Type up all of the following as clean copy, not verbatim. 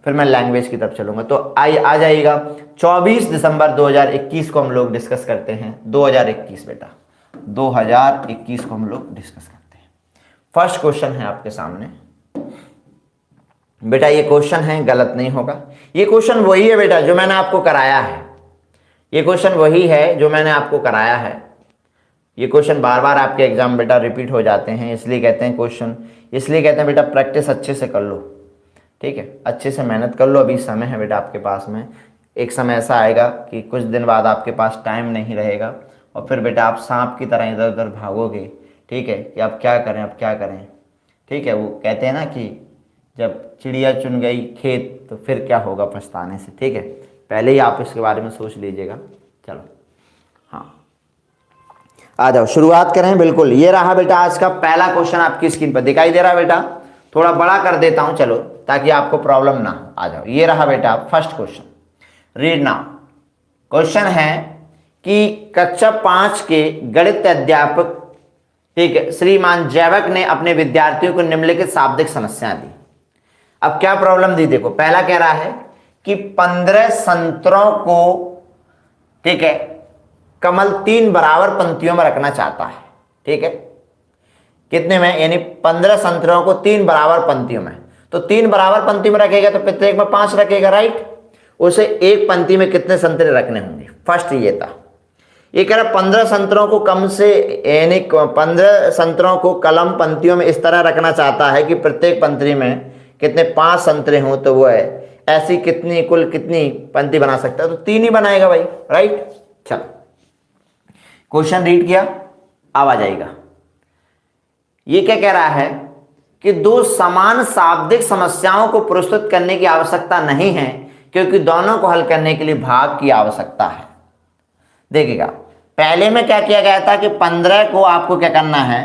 फिर मैं लैंग्वेज की तरफ चलूंगा। तो आ जाइएगा 24 दिसंबर 2021 को हम लोग डिस्कस करते हैं। 2021 बेटा, 2021 को हम लोग डिस्कस करते हैं। फर्स्ट क्वेश्चन है आपके सामने बेटा, ये क्वेश्चन है, गलत नहीं होगा। ये क्वेश्चन वही है बेटा जो मैंने आपको कराया है, ये क्वेश्चन वही है जो मैंने आपको कराया है। ये क्वेश्चन बार बार आपके एग्जाम बेटा रिपीट हो जाते हैं, इसलिए कहते हैं क्वेश्चन, इसलिए कहते हैं बेटा प्रैक्टिस अच्छे से कर लो, ठीक है, अच्छे से मेहनत कर लो। अभी समय है बेटा आपके पास में, एक समय ऐसा आएगा कि कुछ दिन बाद आपके पास टाइम नहीं रहेगा और फिर बेटा आप सांप की तरह इधर उधर भागोगे, ठीक है, कि अब क्या करें, अब क्या करें, ठीक है। वो कहते हैं ना कि जब चिड़िया चुन गई खेत तो फिर क्या होगा पछताने से, ठीक है। पहले ही आप इसके बारे में सोच लीजिएगा। चलो हाँ, आ जाओ शुरुआत करें। बिल्कुल, ये रहा बेटा आज का पहला क्वेश्चन, आपकी स्क्रीन पर दिखाई दे रहा है बेटा, थोड़ा बड़ा कर देता हूं चलो ताकि आपको प्रॉब्लम ना हो। आ जाओ, ये रहा बेटा first question, read now. Question है कि कक्षा 5 के गणित अध्यापक, ठीक है, श्रीमान जैवक ने अपने विद्यार्थियों को निम्नलिखित शाब्दिक समस्या दी। अब क्या प्रॉब्लम दी, देखो पहला कह रहा है कि 15 संतरों को, ठीक है, कमल 3 बराबर पंक्तियों में रखना चाहता है, ठीक है, कितने में, यानी 15 संतरों को 3 बराबर पंक्तियों में। तो 3 बराबर पंक्ति में रखेगा तो प्रत्येक में 5 रखेगा, राइट। उसे एक पंक्ति में कितने संतरे रखने होंगे, फर्स्ट ये था। ये कह रहा 15 संतरों को कम से, यानी 15 संतरों को कलम पंक्तियों में इस तरह रखना चाहता है कि प्रत्येक पंक्ति में कितने 5 संतरे हों, तो वो है ऐसी कितनी, कुल कितनी पंक्ति बना सकता है, तो 3 ही बनाएगा भाई, राइट। चलो क्वेश्चन रीड किया, अब आ जाएगा। ये क्या कह रहा है कि 2 समान शाब्दिक समस्याओं को प्रस्तुत करने की आवश्यकता नहीं है क्योंकि दोनों को हल करने के लिए भाग की आवश्यकता है। देखिएगा पहले में क्या किया गया था कि 15 को आपको क्या करना है,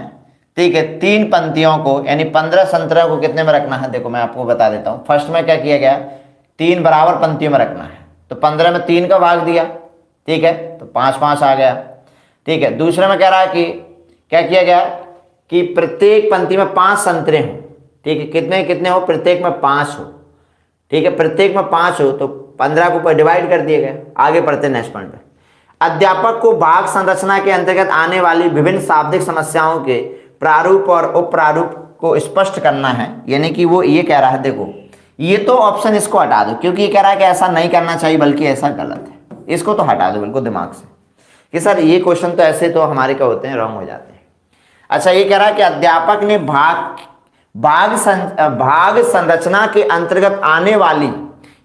ठीक है, 3 पंक्तियों को, यानी 15 संतरों को कितने में रखना है, देखो मैं आपको बता देता हूं। फर्स्ट में क्या किया गया, 3 बराबर पंक्तियों में रखना है, तो 15 में 3 का भाग दिया, ठीक है, तो 5 5 आ गया, ठीक है। दूसरे में कह रहा है कि क्या किया गया कि प्रत्येक पंक्ति में 5 संतरे हों, ठीक है, कितने कितने हो, प्रत्येक में 5 हो, ठीक है, प्रत्येक में 5 हो, तो 15 को डिवाइड कर दिए गए। आगे पढ़ते नेक्स्ट पॉइंट पे। अध्यापक को भाग संरचना के अंतर्गत आने वाली विभिन्न शाब्दिक समस्याओं के प्रारूप और उपप्रारूप को स्पष्ट करना है। यानी कि वो ये कह रहा है, देखो ये तो ऑप्शन इसको हटा दो क्योंकि ये कह रहा है कि ऐसा नहीं करना चाहिए बल्कि ऐसा गलत है, इसको तो हटा दो बिल्कुल दिमाग से कि सर ये क्वेश्चन तो ऐसे तो हमारे क्या होते हैं, रॉन्ग हो जाते हैं। अच्छा, ये कह रहा है कि अध्यापक ने भाग संरचना के अंतर्गत आने वाली,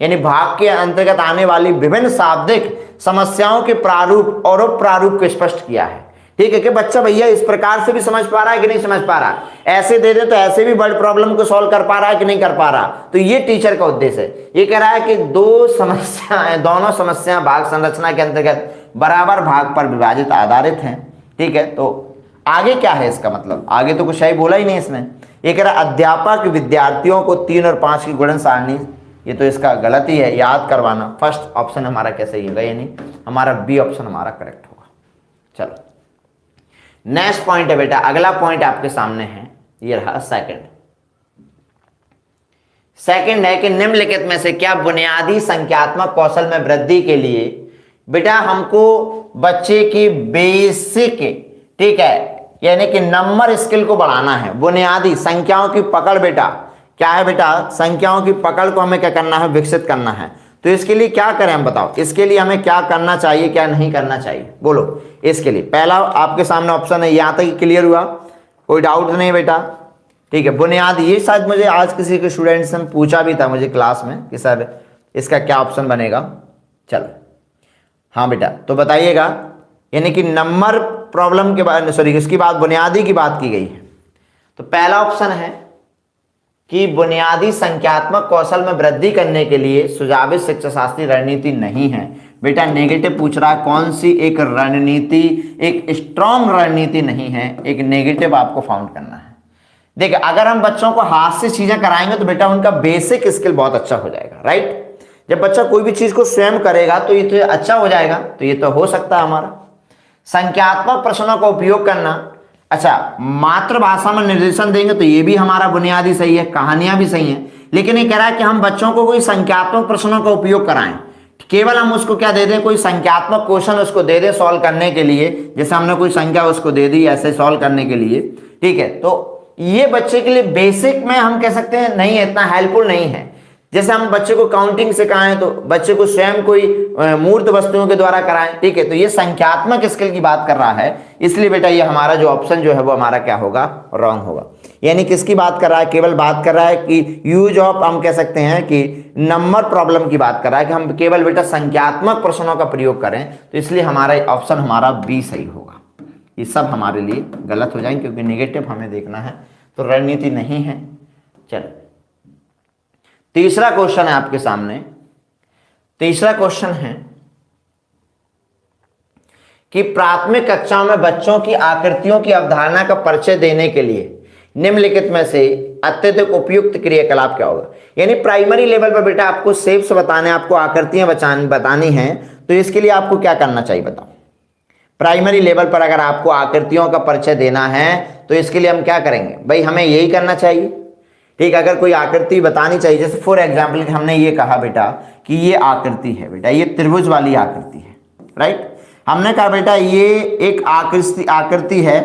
यानी भाग के अंतर्गत आने वाली विभिन्न शाब्दिक समस्याओं के प्रारूप और उपप्रारूप को स्पष्ट किया है, ठीक है। कि बच्चा भैया इस प्रकार से भी समझ पा रहा है कि नहीं समझ पा रहा, ऐसे दे दे तो ऐसे भी वर्ड प्रॉब्लम को सॉल्व कर पा रहा है कि नहीं कर पा रहा, तो ये टीचर का उद्देश्य है। ये कह रहा है कि दोनों समस्या भाग संरचना के अंतर्गत बराबर भाग पर विभाजित आधारित हैं, ठीक है। तो आगे क्या है इसका मतलब, आगे तो कुछ सही बोला ही नहीं इसमें। ये कह रहा है अध्यापक विद्यार्थियों को 3 और 5 की गुणन सारणी, ये तो इसका गलत ही है, याद करवाना। फर्स्ट ऑप्शन हमारा कैसे ही होगा, यानी हमारा बी ऑप्शन हमारा करेक्ट होगा। चलो नेक्स्ट पॉइंट है बेटा, अगला पॉइंट आपके सामने है, ये रहा सेकंड है कि निम्नलिखित में से क्या बुनियादी संख्यात्मक कौशल में वृद्धि के लिए बेटा हमको बच्चे की बेसिक, ठीक है, यानी कि नंबर स्किल को बढ़ाना है। बुनियादी संख्याओं की पकड़ बेटा क्या है बेटा, संख्याओं की पकड़ को हमें क्या करना है, विकसित करना है। तो इसके लिए क्या करें हम बताओ, इसके लिए हमें क्या करना चाहिए क्या नहीं करना चाहिए, बोलो। इसके लिए पहला आपके सामने ऑप्शन है, यहां तक क्लियर हुआ, कोई डाउट नहीं बेटा, ठीक है। बुनियादी, ये शायद मुझे आज किसी के स्टूडेंट से पूछा भी था मुझे क्लास में कि सर इसका क्या ऑप्शन बनेगा। चलो हाँ बेटा, तो बताइएगा, यानी कि नंबर प्रॉब्लम के बाद, सॉरी इसकी बात, बुनियादी की बात की गई है। तो पहला ऑप्शन है कि बुनियादी संख्यात्मक कौशल में वृद्धि करने के लिए सुझावित शिक्षा शास्त्री रणनीति नहीं है। बेटा नेगेटिव पूछ रहा है, कौन सी एक रणनीति, एक स्ट्रॉन्ग रणनीति नहीं है, एक नेगेटिव आपको फाउंड करना है। देखिए अगर हम बच्चों को हाथ से चीजें कराएंगे तो बेटा उनका बेसिक स्किल बहुत अच्छा हो जाएगा, राइट। जब बच्चा कोई भी चीज को स्वयं करेगा तो ये तो अच्छा हो जाएगा, तो ये तो हो सकता है हमारा। संख्यात्मक प्रश्नों का उपयोग करना, अच्छा मातृभाषा में निर्देशन देंगे तो ये भी हमारा बुनियादी सही है, कहानियां भी सही हैं, लेकिन ये कह रहा है कि हम बच्चों को कोई संख्यात्मक प्रश्नों का उपयोग कराएं, केवल हम उसको क्या दे दें, कोई संख्यात्मक क्वेश्चन उसको दे दें सॉल्व करने के लिए, जैसे हमने कोई संख्या उसको दे दी ऐसे सॉल्व करने के लिए, ठीक है। तो ये बच्चे के लिए बेसिक में हम कह सकते हैं नहीं है, इतना हेल्पफुल नहीं है। जैसे हम बच्चे को काउंटिंग सिखाएं तो बच्चे को स्वयं कोई मूर्त वस्तुओं के द्वारा कराएं, ठीक है। तो ये संख्यात्मक स्किल की बात कर रहा है, इसलिए बेटा ये हमारा जो ऑप्शन जो है वो हमारा क्या होगा, रॉन्ग होगा। यानी किसकी बात कर रहा है, केवल बात कर रहा है कि यूज ऑफ, हम कह सकते हैं कि नंबर प्रॉब्लम की बात कर रहा है कि हम केवल बेटा संख्यात्मक प्रश्नों का प्रयोग करें, तो इसलिए हमारा ऑप्शन हमारा बी सही होगा। ये सब हमारे लिए गलत हो जाएंगे क्योंकि नेगेटिव हमें देखना है, तो रणनीति नहीं है। चलो तीसरा क्वेश्चन है आपके सामने। तीसरा क्वेश्चन है कि प्राथमिक कक्षाओं में बच्चों की आकृतियों की अवधारणा का परिचय देने के लिए निम्नलिखित में से अत्यधिक उपयुक्त क्रियाकलाप क्या होगा। यानी प्राइमरी लेवल पर बेटा आपको शेप्स बताने, आपको आकृतियां बतानी हैं, तो इसके लिए आपको क्या करना चाहिए बताओ। प्राइमरी लेवल पर अगर आपको आकृतियों का परिचय देना है तो इसके लिए हम क्या करेंगे भाई, हमें यही करना चाहिए, ठीक। अगर कोई आकृति बतानी चाहिए, जैसे फॉर एग्जाम्पल हमने ये कहा बेटा कि ये आकृति है बेटा, ये त्रिभुज वाली आकृति है, राइट। हमने कहा बेटा ये एक आकृति है,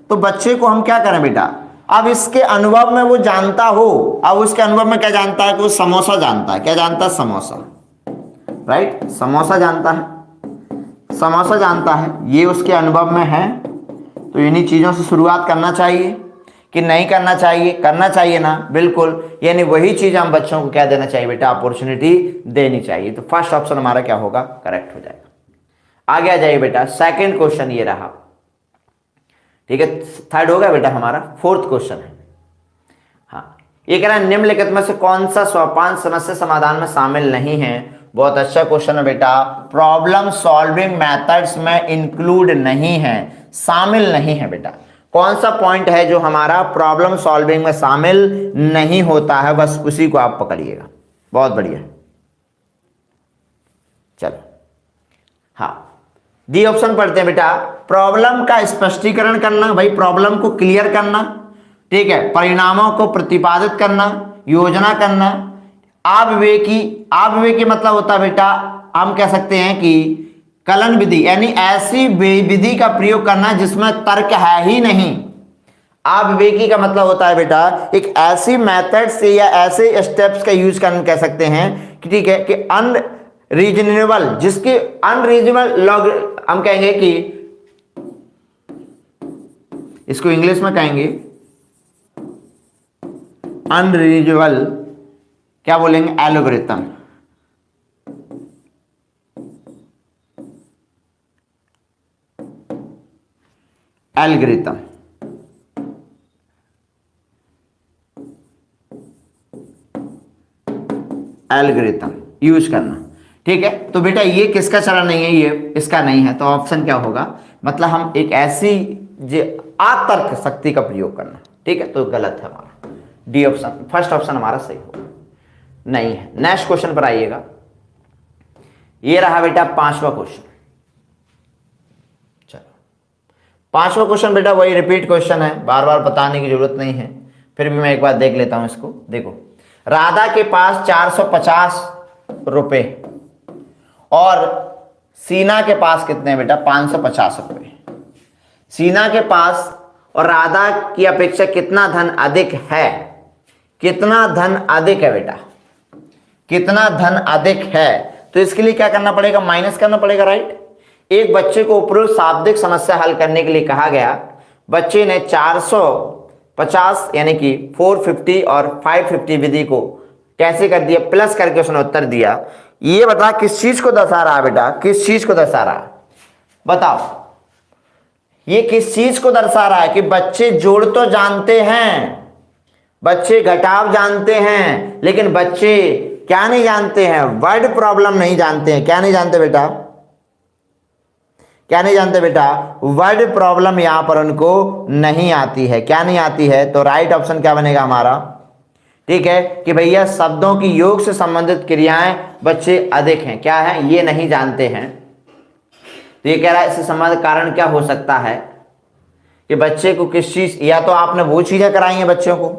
तो बच्चे को हम क्या करें बेटा, अब इसके अनुभव में वो जानता हो, अब उसके अनुभव में क्या जानता है कि वो समोसा जानता है, क्या जानता है, समोसा, राइट। समोसा जानता है, समोसा जानता है, ये उसके अनुभव में है। तो इन्हीं चीजों से शुरुआत करना चाहिए कि नहीं करना चाहिए, करना चाहिए ना, बिल्कुल। यानी वही चीज हम बच्चों को क्या देना चाहिए बेटा, अपॉर्चुनिटी देनी चाहिए। तो फर्स्ट ऑप्शन हमारा क्या होगा, करेक्ट हो जाएगा। आगे आ जाइए बेटा, सेकंड क्वेश्चन ये रहा, ठीक है। थर्ड हो गया बेटा हमारा, फोर्थ क्वेश्चन है। हाँ, ये कह रहा है निम्नलिखित में से कौन सा सोपान समस्या समाधान में शामिल नहीं है। बहुत अच्छा क्वेश्चन है बेटा, प्रॉब्लम सॉल्विंग मेथड्स में इंक्लूड नहीं है, शामिल नहीं है बेटा। कौन सा पॉइंट है जो हमारा प्रॉब्लम सॉल्विंग में शामिल नहीं होता है, बस उसी को आप पकड़िएगा। बहुत बढ़िया, चलो हाँ, डी ऑप्शन पढ़ते हैं बेटा। प्रॉब्लम का स्पष्टीकरण करना, भाई प्रॉब्लम को क्लियर करना, ठीक है, परिणामों को प्रतिपादित करना, योजना करना, आविवेकी मतलब होता है बेटा, हम कह सकते हैं कि कलन विधि, यानी ऐसी विधि का प्रयोग करना जिसमें तर्क है ही नहीं। आविवेकी का मतलब होता है बेटा एक ऐसी मेथड से या ऐसे स्टेप्स का यूज करना, कह सकते हैं कि ठीक है, कि अनरीजनेबल, जिसके अनरीजनेबल लॉग, हम कहेंगे कि इसको इंग्लिश में कहेंगे अनरीजनेबल, क्या बोलेंगे, एल्गोरिथम। एल्गोरिथम, एल्गोरिथम यूज करना, ठीक है। तो बेटा ये किसका चरण नहीं है, ये इसका नहीं है, तो ऑप्शन क्या होगा, मतलब हम एक ऐसी अतर्क शक्ति का प्रयोग करना, ठीक है। तो गलत है हमारा डी ऑप्शन, फर्स्ट ऑप्शन हमारा सही होगा, नहीं है। नेक्स्ट क्वेश्चन पर आइएगा, ये रहा बेटा पांचवा क्वेश्चन। पांचवा क्वेश्चन बेटा वही रिपीट क्वेश्चन है, बार बार बताने की जरूरत नहीं है, फिर भी मैं एक बार देख लेता हूं इसको। देखो, राधा के पास 450 रुपए और सीना के पास कितने बेटा, 550 रुपए। सीना के पास और राधा की अपेक्षा कितना धन अधिक है, कितना धन अधिक है बेटा, कितना धन अधिक है। तो इसके लिए क्या करना पड़ेगा, माइनस करना पड़ेगा, राइट। एक बच्चे को उपरोक्त शाब्दिक समस्या हल करने के लिए कहा गया, बच्चे ने 450 यानी कि 450 और 550 विधि को कैसे कर दिया, प्लस करके उसने उत्तर दिया। ये बता किस चीज को दर्शा रहा है बेटा, किस चीज को दर्शा रहा है, बताओ ये किस चीज को दर्शा रहा है कि बच्चे जोड़ तो जानते हैं, बच्चे घटाव जानते हैं, लेकिन बच्चे क्या नहीं जानते हैं, वर्ड प्रॉब्लम नहीं जानते हैं। क्या नहीं जानते बेटा, क्या नहीं जानते बेटा, वर्ड प्रॉब्लम यहां पर उनको नहीं आती है। क्या नहीं आती है, तो राइट ऑप्शन क्या बनेगा हमारा, ठीक है, कि भैया शब्दों की योग से संबंधित क्रियाएं बच्चे अधिक हैं, क्या है, ये नहीं जानते हैं। तो ये कह रहा है इससे संबंधित कारण क्या हो सकता है कि बच्चे को किस चीज, या तो आपने वो चीजें कराई हैं बच्चों को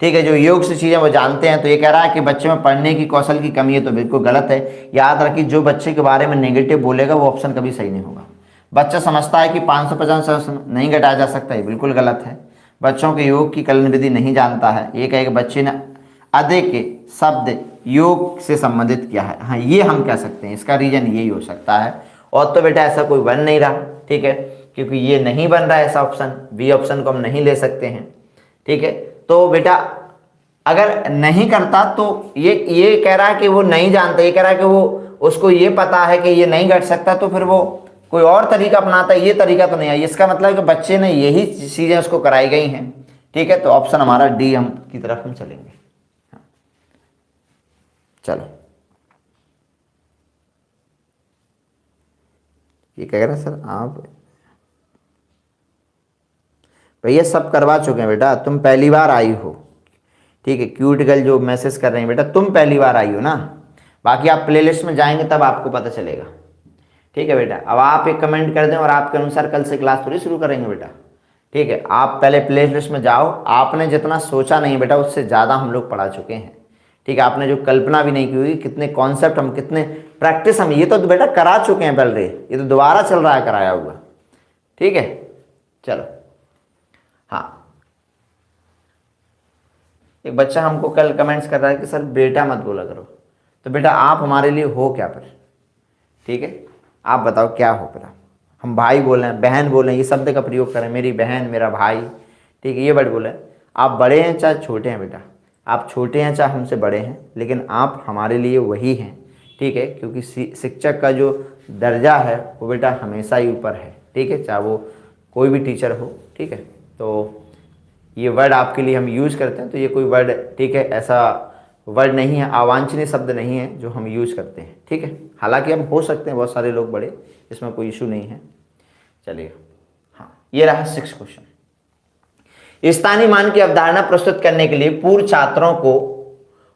ठीक है, जो योग से चीज़ें वो जानते हैं। तो ये कह रहा है कि बच्चे में पढ़ने की कौशल की कमी है, तो बिल्कुल गलत है। याद रखिए, जो बच्चे के बारे में नेगेटिव बोलेगा वो ऑप्शन कभी सही नहीं होगा। बच्चा समझता है कि 550 नहीं घटाया जा सकता, ये बिल्कुल गलत है। बच्चों के योग की कलन विधि नहीं जानता है, ये कहे कि बच्चे ने अदे के शब्द योग से संबंधित किया है। हाँ, ये हम कह सकते हैं, इसका रीजन यही हो सकता है। और तो बेटा ऐसा कोई बन नहीं रहा, ठीक है, क्योंकि ये नहीं बन रहा है ऐसा ऑप्शन, बी ऑप्शन को हम नहीं ले सकते हैं। ठीक है, तो बेटा अगर नहीं करता तो ये कह रहा है कि वो नहीं जानता, ये कह रहा है कि वो उसको ये पता है कि ये नहीं घट सकता, तो फिर वो कोई और तरीका अपनाता है, ये तरीका तो नहीं है। इसका मतलब है कि बच्चे ने यही चीजें उसको कराई गई हैं। ठीक है, तो ऑप्शन हमारा डी हम की तरफ हम चलेंगे। चलो, ये कह रहा सर आप भैया सब करवा चुके हैं बेटा, तुम पहली बार आई हो। ठीक है, क्यूट गर्ल जो मैसेज कर रहे हैं बेटा, तुम पहली बार आई हो ना, बाकी आप प्लेलिस्ट में जाएंगे तब आपको पता चलेगा। ठीक है बेटा, अब आप एक कमेंट कर दें और आपके अनुसार कल से क्लास थोड़ी शुरू करेंगे बेटा। ठीक है, आप पहले प्लेलिस्ट में जाओ। आपने जितना सोचा नहीं बेटा, उससे ज़्यादा हम लोग पढ़ा चुके हैं। ठीक है, आपने जो कल्पना भी नहीं की हुई, कितने कॉन्सेप्ट हम, कितने प्रैक्टिस हम, ये तो बेटा करा चुके हैं पहले, ये तो दोबारा चल रहा है कराया हुआ। ठीक है, चलो। हाँ, एक बच्चा हमको कल कमेंट्स कर रहा है कि सर बेटा मत बोला करो। तो बेटा आप हमारे लिए हो क्या फिर? ठीक है, आप बताओ क्या हो फिर? हम भाई बोले, बहन बोले, ये शब्द का प्रयोग करें, मेरी बहन, मेरा भाई। ठीक है, ये वर्ड बोले। आप बड़े हैं चाहे छोटे हैं बेटा, आप छोटे हैं चाहे हमसे बड़े हैं, लेकिन आप हमारे लिए वही हैं। ठीक है, क्योंकि शिक्षक का जो दर्जा है वो बेटा हमेशा ही ऊपर है। ठीक है, चाहे वो कोई भी टीचर हो। ठीक है, तो ये वर्ड आपके लिए हम यूज़ करते हैं, तो ये कोई वर्ड, ठीक है, ऐसा वर्ड नहीं है, अवांछनीय शब्द नहीं है जो हम यूज़ करते हैं। ठीक है, हालांकि हम हो सकते हैं बहुत सारे लोग बड़े, इसमें कोई इशू नहीं है। चलिए, हाँ, ये रहा 6 क्वेश्चन। स्थानीय मान की अवधारणा प्रस्तुत करने के लिए पूर्व छात्रों को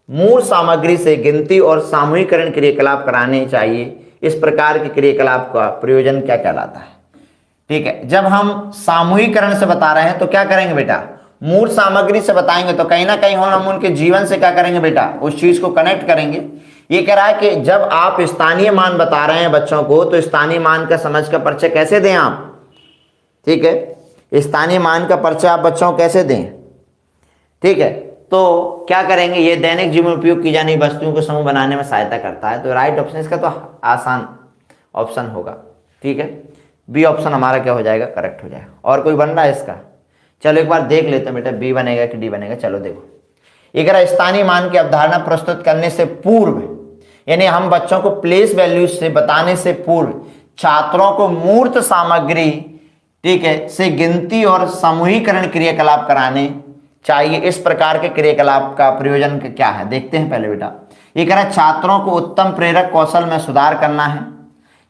मूल सामग्री से गिनती और सामूहिकरण क्रियाकलाप कराने चाहिए। इस प्रकार के क्रियाकलाप का प्रयोजन क्या कहलाता है? ठीक है, जब हम सामूहिकरण से बता रहे हैं तो क्या करेंगे बेटा? मूल सामग्री से बताएंगे तो कहीं ना कहीं हम उनके जीवन से क्या करेंगे बेटा? उस चीज को कनेक्ट करेंगे। ये कह रहा है कि जब आप स्थानीय मान बता रहे हैं बच्चों को, तो स्थानीय मान का समझ का परिचय कैसे दें आप? ठीक है, स्थानीय मान का परिचय आप बच्चों को कैसे दें? ठीक है, तो क्या करेंगे? ये दैनिक जीवन में उपयोग की जाने वाली वस्तुओं को समूह बनाने में सहायता करता है। तो राइट ऑप्शन इसका तो आसान ऑप्शन होगा। ठीक है, बी ऑप्शन हमारा क्या हो जाएगा? करेक्ट हो जाएगा। और कोई बन रहा है इसका? चलो एक बार देख लेते हैं बेटा, बी बनेगा कि डी बनेगा। चलो देखो, एक स्थानीय मान की अवधारणा प्रस्तुत करने से पूर्व, यानी हम बच्चों को प्लेस वैल्यूज से बताने से पूर्व छात्रों को मूर्त सामग्री, ठीक है, से गिनती और समूहीकरण क्रियाकलाप कराने चाहिए। इस प्रकार के क्रियाकलाप का प्रयोजन क्या है देखते हैं पहले बेटा। ये कह रहा है छात्रों को उत्तम प्रेरक कौशल में सुधार करना है।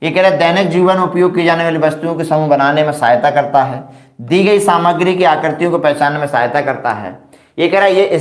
ये कह रहा है दैनिक जीवन में उपयोग की जाने वाली वस्तुओं के समूह बनाने में सहायता करता है। दी गई सामग्री की आकृतियों को पहचानने में सहायता करता है। ये कह रहा है ये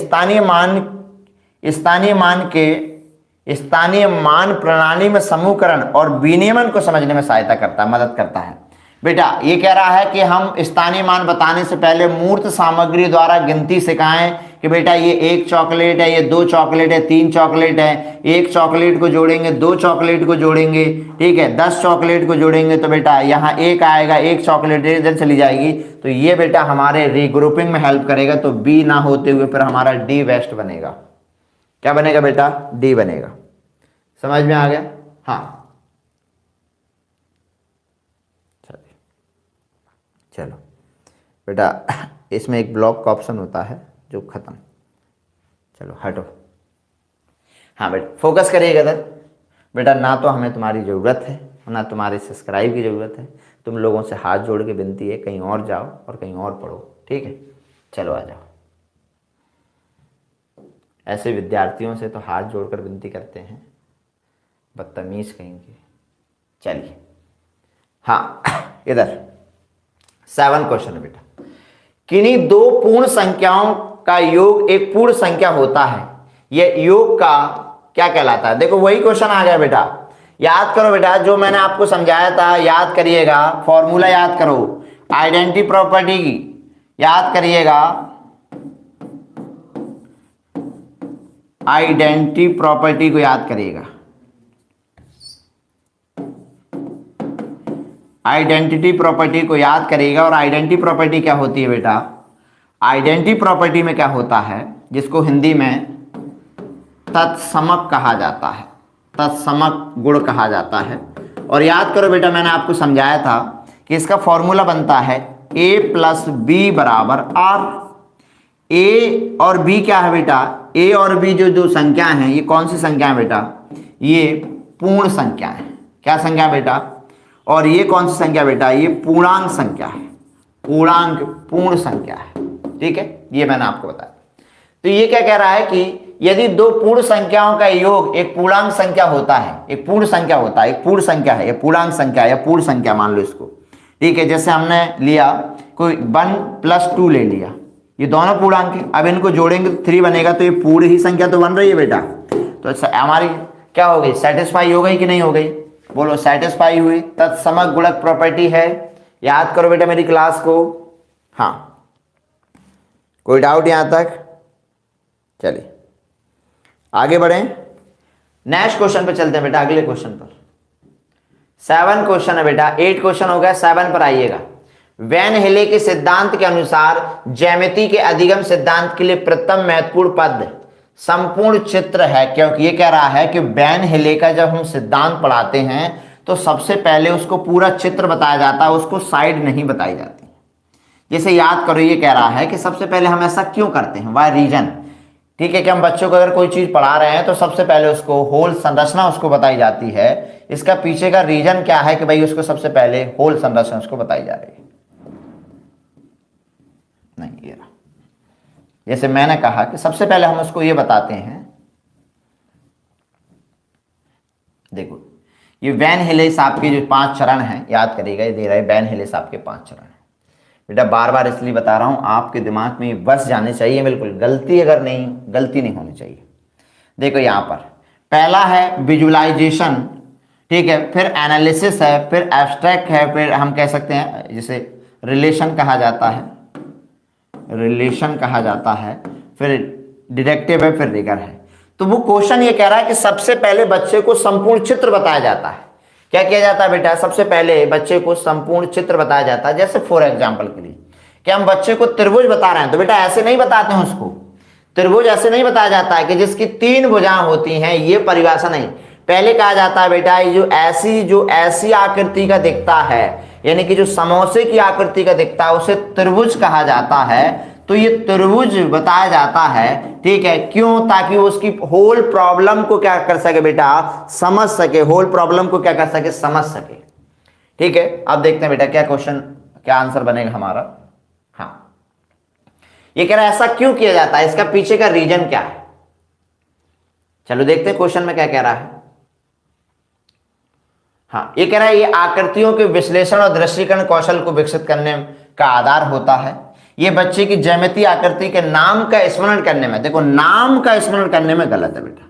स्थानीय मान प्रणाली में समूहकरण और विनियमन को समझने में सहायता करता है, मदद करता है। बेटा ये कह रहा है कि हम स्थानीय मान बताने से पहले मूर्त सामग्री द्वारा गिनती सिखाएं कि बेटा ये 1 चॉकलेट है, ये 2 चॉकलेट है, 3 चॉकलेट है, 1 चॉकलेट को जोड़ेंगे, 2 चॉकलेट को जोड़ेंगे, ठीक है, 10 चॉकलेट को जोड़ेंगे तो बेटा यहाँ 1 आएगा, 1 चॉकलेट इधर चली जाएगी। तो ये बेटा हमारे रीग्रुपिंग में हेल्प करेगा। तो बी ना होते हुए फिर हमारा डी बेस्ट बनेगा। क्या बनेगा बेटा? डी बनेगा। समझ में आ गया? हाँ, चलो बेटा, इसमें एक ब्लॉक का ऑप्शन होता है जो खत्म। चलो हटो। हाँ बेटा, फोकस करिएगा इधर बेटा। ना तो हमें तुम्हारी ज़रूरत है, ना तुम्हारे सब्सक्राइब की ज़रूरत है। तुम लोगों से हाथ जोड़ के विनती है, कहीं और जाओ और कहीं और पढ़ो। ठीक है, चलो आ जाओ। ऐसे विद्यार्थियों से तो हाथ जोड़कर विनती करते हैं, बदतमीज कहेंगे। चलिए, हाँ, इधर 7 क्वेश्चन है बेटा। किन्हीं 2 पूर्ण संख्याओं का योग एक पूर्ण संख्या होता है, यह योग का क्या कहलाता है? देखो वही क्वेश्चन आ गया बेटा। याद करो बेटा, जो मैंने आपको समझाया था, याद करिएगा, फॉर्मूला याद करो, आइडेंटिटी प्रॉपर्टी की याद करिएगा। आइडेंटिटी प्रॉपर्टी को याद करिएगा। आइडेंटिटी प्रॉपर्टी को याद करिएगा। और आइडेंटिटी प्रॉपर्टी क्या होती है बेटा? आइडेंटिटी प्रॉपर्टी में क्या होता है, जिसको हिंदी में तत्समक कहा जाता है, तत्समक गुण कहा जाता है। और याद करो बेटा, मैंने आपको समझाया था कि इसका फॉर्मूला बनता है a प्लस बी बराबर आर। ए और बी क्या है बेटा? ए और बी जो दो संख्या हैं, ये कौन सी संख्या है बेटा? ये पूर्ण संख्या है। क्या संख्या बेटा? और ये कौन सी संख्या बेटा? ये पूर्णांक संख्या है, पूर्णांक पूर्ण संख्या है। ठीक है, ये मैंने आपको बताया। तो ये क्या कह रहा है कि यदि दो पूर्ण संख्याओं का योग एक पूर्णांक संख्या होता है, एक पूर्ण संख्या होता है, एक पूर्ण संख्या है, या पूर्णांक संख्या या पूर्ण संख्या मान लो इसको। ठीक है, जैसे हमने लिया कोई 1 + 2 ले लिया, ये दोनों पूर्णांक है। अब इनको जोड़ेंगे तो 3 बनेगा, तो ये पूर्ण ही संख्या तो बन रही है बेटा। तो हमारी क्या हो गई? सेटिस्फाई हो गई कि नहीं हो गई? बोलो, सेटिस्फाई हुई। तत्समक गुणक प्रॉपर्टी है। याद करो बेटा मेरी क्लास को। हाँ, कोई डाउट यहां तक? चलिए आगे बढ़ें, नेक्स्ट क्वेश्चन पे चलते हैं बेटा, अगले क्वेश्चन पर। 7 क्वेश्चन है बेटा, 8 क्वेश्चन हो गया, 7 पर आइएगा। वैन हेले के सिद्धांत के अनुसार ज्यामिति के अधिगम सिद्धांत के लिए प्रथम महत्वपूर्ण पद संपूर्ण चित्र है। क्योंकि ये कह रहा है कि वैन हेले का जब हम सिद्धांत पढ़ाते हैं तो सबसे पहले उसको पूरा चित्र बताया जाता है, उसको साइड नहीं बताई जाती। जैसे याद करो, ये कह रहा है कि सबसे पहले हम ऐसा क्यों करते हैं, वाई रीजन। ठीक है, कि हम बच्चों को अगर कोई चीज पढ़ा रहे हैं तो सबसे पहले उसको होल संरचना उसको बताई जाती है। इसका पीछे का रीजन क्या है कि भाई उसको सबसे पहले होल संरचना उसको बताई जा रही है। नहीं, ये जैसे मैंने कहा कि सबसे पहले हम उसको ये बताते हैं, देखो ये वैन हेले साहब के जो 5 चरण हैं, याद करिएगा, ये दे रहा है वैन हेले साहब के 5 चरण हैं। बेटा बार बार इसलिए बता रहा हूं, आपके दिमाग में बस जाने चाहिए, बिल्कुल गलती नहीं होनी चाहिए। देखो यहां पर पहला है विजुअलाइजेशन, ठीक है, फिर एनालिसिस है, फिर एब्स्ट्रैक्ट है, फिर हम कह सकते हैं जिसे रिलेशन कहा जाता है, फिर डिडक्टिव है, फिर रिगर है। तो वो क्वेश्चन ये कह रहा है कि सबसे पहले बच्चे को संपूर्ण चित्र बताया जाता है। क्या किया जाता है बेटा? सबसे पहले बच्चे को संपूर्ण चित्र बताया जाता है। जैसे फॉर एग्जांपल के लिए कि हम बच्चे को त्रिभुज बता रहे हैं, तो बेटा ऐसे नहीं बताते हैं उसको। त्रिभुज ऐसे नहीं बताया जाता है कि जिसकी 3 भुजाएं होती हैं, ये परिभाषा नहीं। पहले कहा जाता है बेटा ये जो ऐसी आकृति का दिखता है, यानी कि जो समोसे की आकृति का दिखता है, उसे त्रिभुज कहा जाता है। तो ये त्रिभुज बताया जाता है, ठीक है, क्यों? ताकि वो उसकी होल प्रॉब्लम को क्या कर सके बेटा? समझ सके, होल प्रॉब्लम को क्या कर सके? समझ सके। ठीक है, अब देखते हैं बेटा क्या क्वेश्चन, क्या आंसर बनेगा हमारा। हाँ, ये कह रहा है ऐसा क्यों किया जाता है, इसका पीछे का रीजन क्या है। चलो देखते हैं क्वेश्चन में क्या कह रहा है। हाँ, ये कह रहा है ये आकृतियों के विश्लेषण और दृश्यीकरण कौशल को विकसित करने का आधार होता है। ये बच्चे की ज्यामितीय आकृति के नाम का स्मरण करने में, देखो नाम का स्मरण करने में गलत है बेटा,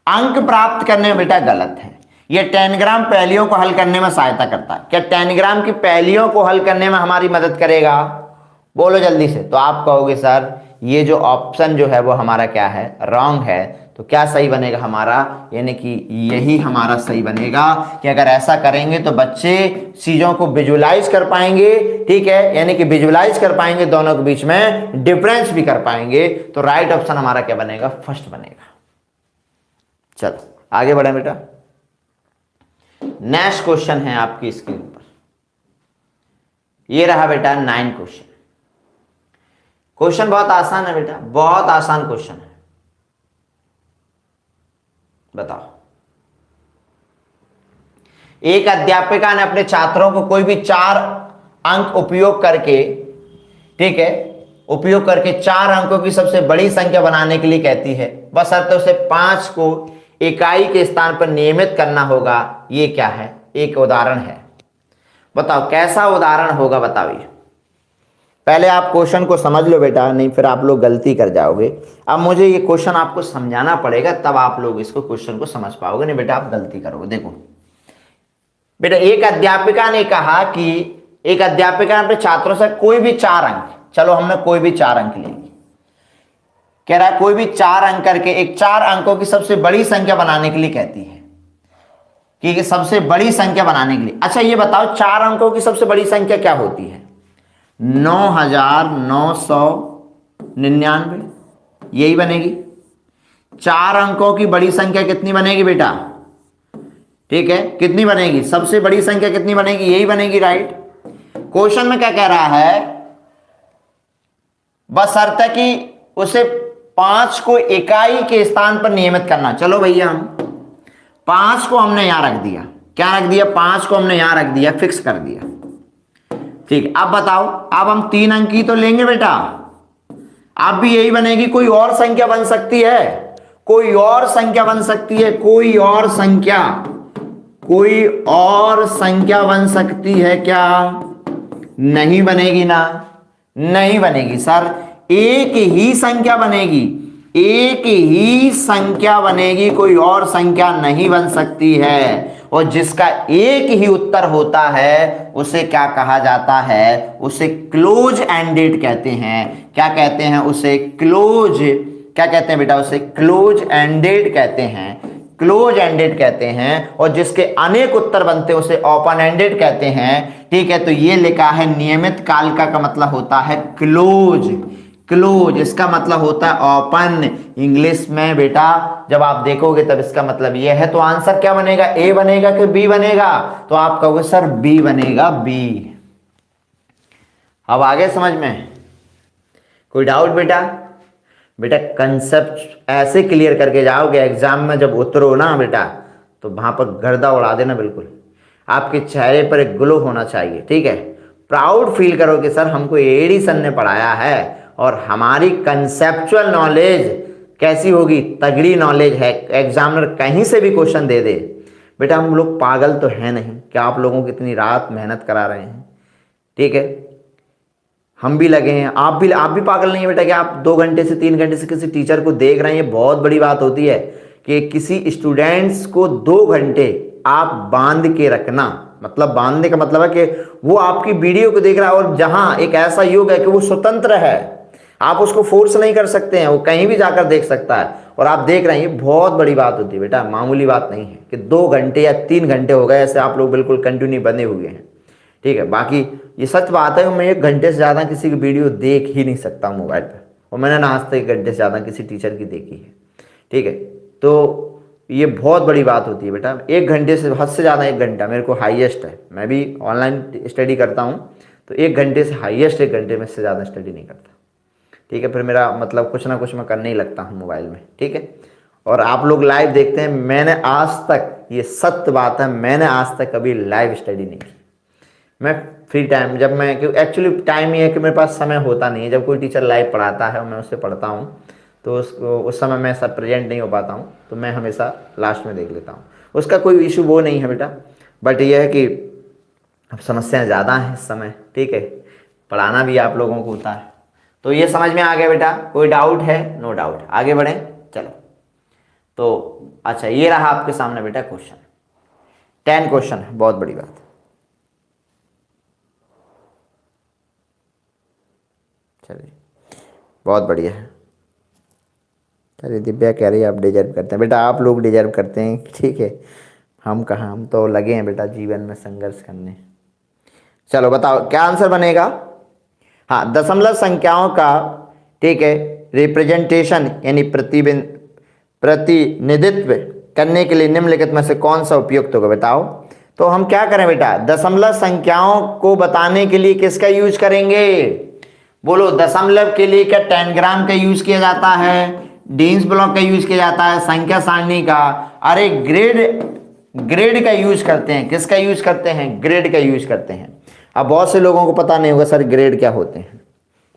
अंक प्राप्त करने में बेटा गलत है। ये टेनग्राम पहेलियों को हल करने में सहायता करता है। क्या टेनग्राम की पहेलियों को हल करने में हमारी मदद करेगा? बोलो जल्दी से। तो आप कहोगे सर ये जो ऑप्शन जो है वो हमारा क्या है? रॉन्ग है। तो क्या सही बनेगा हमारा? यानी कि यही हमारा सही बनेगा कि अगर ऐसा करेंगे तो बच्चे चीजों को विजुअलाइज कर पाएंगे, ठीक है, यानी कि विजुअलाइज कर पाएंगे, दोनों के बीच में डिफरेंस भी कर पाएंगे। तो राइट ऑप्शन हमारा क्या बनेगा? फर्स्ट बनेगा। चलो आगे बढ़े बेटा। नेक्स्ट क्वेश्चन है आपकी स्क्रीन पर, ये रहा बेटा 9 क्वेश्चन। क्वेश्चन बहुत आसान है बेटा, बहुत आसान क्वेश्चन है। बताओ, एक अध्यापिका ने अपने छात्रों को कोई भी 4 अंक उपयोग करके, ठीक है, उपयोग करके 4 अंकों की सबसे बड़ी संख्या बनाने के लिए कहती है, बशर्ते उसे 5 को इकाई के स्थान पर नियमित करना होगा। ये क्या है? एक उदाहरण है। बताओ कैसा उदाहरण होगा, बताइए। पहले आप क्वेश्चन को समझ लो बेटा, नहीं फिर आप लोग गलती कर जाओगे। अब मुझे ये क्वेश्चन आपको समझाना पड़ेगा, तब आप लोग इसको क्वेश्चन को समझ पाओगे, नहीं बेटा आप गलती करोगे। देखो बेटा, एक अध्यापिका ने कहा कि एक अध्यापिका ने अपने छात्रों से कोई भी 4 अंक, चलो हमने कोई भी 4 अंक लेंगे, कह रहा है कोई भी 4 अंक करके एक 4 अंकों की सबसे बड़ी संख्या बनाने के लिए कहती है कि सबसे बड़ी संख्या बनाने के लिए। अच्छा ये बताओ 4 अंकों की सबसे बड़ी संख्या क्या होती है? 9999, यही बनेगी। 4 अंकों की बड़ी संख्या कितनी बनेगी बेटा? ठीक है, कितनी बनेगी? सबसे बड़ी संख्या कितनी बनेगी? यही बनेगी, राइट। क्वेश्चन में क्या कह रहा है? बशर्ते है कि उसे 5 को इकाई के स्थान पर नियमित करना। चलो भैया, हम 5 को हमने यहां रख दिया। क्या रख दिया? 5 को हमने यहां रख दिया, फिक्स कर दिया। ठीक, अब बताओ, अब हम 3 अंक की तो लेंगे बेटा, अब भी यही बनेगी। कोई और संख्या बन सकती है? कोई और संख्या बन सकती है? कोई और संख्या, कोई और संख्या बन सकती है क्या? नहीं बनेगी ना, नहीं बनेगी सर। एक ही संख्या बनेगी, एक ही संख्या बनेगी, कोई और संख्या नहीं बन सकती है। और जिसका एक ही उत्तर होता है उसे क्या कहा जाता है? उसे क्लोज एंडेड कहते हैं। क्या कहते हैं उसे? क्लोज, क्या कहते हैं बेटा? उसे क्लोज एंडेड कहते हैं, क्लोज एंडेड कहते हैं। और जिसके अनेक उत्तर बनते हैं उसे ओपन एंडेड कहते हैं। ठीक है, तो ये लिखा है नियमित कालिका का मतलब होता है क्लोज। क्लोज इसका मतलब होता है ओपन। इंग्लिश में बेटा जब आप देखोगे तब इसका मतलब यह है। तो आंसर क्या बनेगा? ए बनेगा कि बी बनेगा? तो आप कहोगे सर बी बनेगा, बी। अब आगे समझ में कोई डाउट बेटा? बेटा कंसेप्ट ऐसे क्लियर करके जाओगे, एग्जाम में जब उतरो ना बेटा तो वहां पर गर्दा उड़ा देना बिल्कुल। आपके चेहरे पर एक ग्लो होना चाहिए, ठीक है। प्राउड फील करो कि सर हमको एडी सर ने पढ़ाया है और हमारी कंसेप्चुअल नॉलेज कैसी होगी? तगड़ी नॉलेज है। एग्जामिनर कहीं से भी क्वेश्चन दे दे, बेटा हम लोग पागल तो है नहीं कि आप लोगों की इतनी रात मेहनत करा रहे हैं, ठीक है। हम भी लगे हैं, आप भी पागल नहीं है बेटा कि आप 2 घंटे से 3 घंटे से किसी टीचर को देख रहे हैं। ये बहुत बड़ी बात होती है कि किसी स्टूडेंट्स को 2 घंटे आप बांध के रखना। मतलब बांधने का मतलब है कि वो आपकी वीडियो को देख रहा है और जहां एक ऐसा युग है कि वो स्वतंत्र है, आप उसको फोर्स नहीं कर सकते हैं, वो कहीं भी जाकर देख सकता है और आप देख रहे हैं। ये बहुत बड़ी बात होती है बेटा, मामूली बात नहीं है कि 2 घंटे या 3 घंटे हो गए ऐसे आप लोग बिल्कुल कंटिन्यू बने हुए हैं, ठीक है। बाकी ये सच बात है कि मैं 1 घंटे से ज़्यादा किसी की वीडियो देख ही नहीं सकता मोबाइल पर, और मैंने ना आज तक 1 घंटे से ज़्यादा किसी टीचर की देखी है, ठीक है। तो ये बहुत बड़ी बात होती है बेटा। 1 घंटे से हद से ज़्यादा 1 घंटा मेरे को हाईएस्ट है। मैं भी ऑनलाइन स्टडी करता हूँ तो 1 घंटे से हाईएस्ट 1 घंटे में से ज़्यादा स्टडी नहीं करता, ठीक है। फिर मेरा मतलब कुछ ना कुछ मैं करने ही लगता हूँ मोबाइल में, ठीक है। और आप लोग लाइव देखते हैं, मैंने आज तक, ये सत्य बात है, मैंने आज तक कभी लाइव स्टडी नहीं की। मैं फ्री टाइम जब मैं, क्योंकि एक्चुअली टाइम ये है कि मेरे पास समय होता नहीं है। जब कोई टीचर लाइव पढ़ाता है और मैं उससे पढ़ता हूँ तो उसको उस समय मैं सब प्रेजेंट नहीं हो पाता हूँ, तो मैं हमेशा लास्ट में देख लेता हूँ। उसका कोई इशू वो नहीं है बेटा, बट यह है कि अब समस्याएं ज़्यादा हैं इस समय, ठीक है। पढ़ाना भी आप लोगों को होता है। तो ये समझ में आ गया बेटा? कोई डाउट है? No doubt. आगे बढ़ें, चलो। तो अच्छा ये रहा आपके सामने बेटा क्वेश्चन, 10 क्वेश्चन है, बहुत बड़ी बात। चलिए बहुत बढ़िया है। चलिए दिव्या कह रही है आप डिजर्व करते हैं। बेटा आप लोग डिजर्व करते हैं, ठीक है। हम कहाँ, हम तो लगे हैं बेटा जीवन में संघर्ष करने। चलो बताओ क्या आंसर बनेगा? हाँ, दशमलव संख्याओं का, ठीक है, रिप्रेजेंटेशन यानी प्रतिनिधित्व करने के लिए निम्नलिखित में से कौन सा उपयुक्त होगा? बताओ। तो हम क्या करें बेटा? दशमलव संख्याओं को बताने के लिए किसका यूज करेंगे? बोलो। दशमलव के लिए क्या टेनग्राम का यूज किया जाता है? डीन्स ब्लॉक का यूज किया जाता है? संख्या सारणी का? अरे ग्रेड का यूज करते हैं। किसका यूज करते हैं? ग्रेड का यूज करते हैं। अब बहुत से लोगों को पता नहीं होगा सर ग्रेड क्या होते हैं,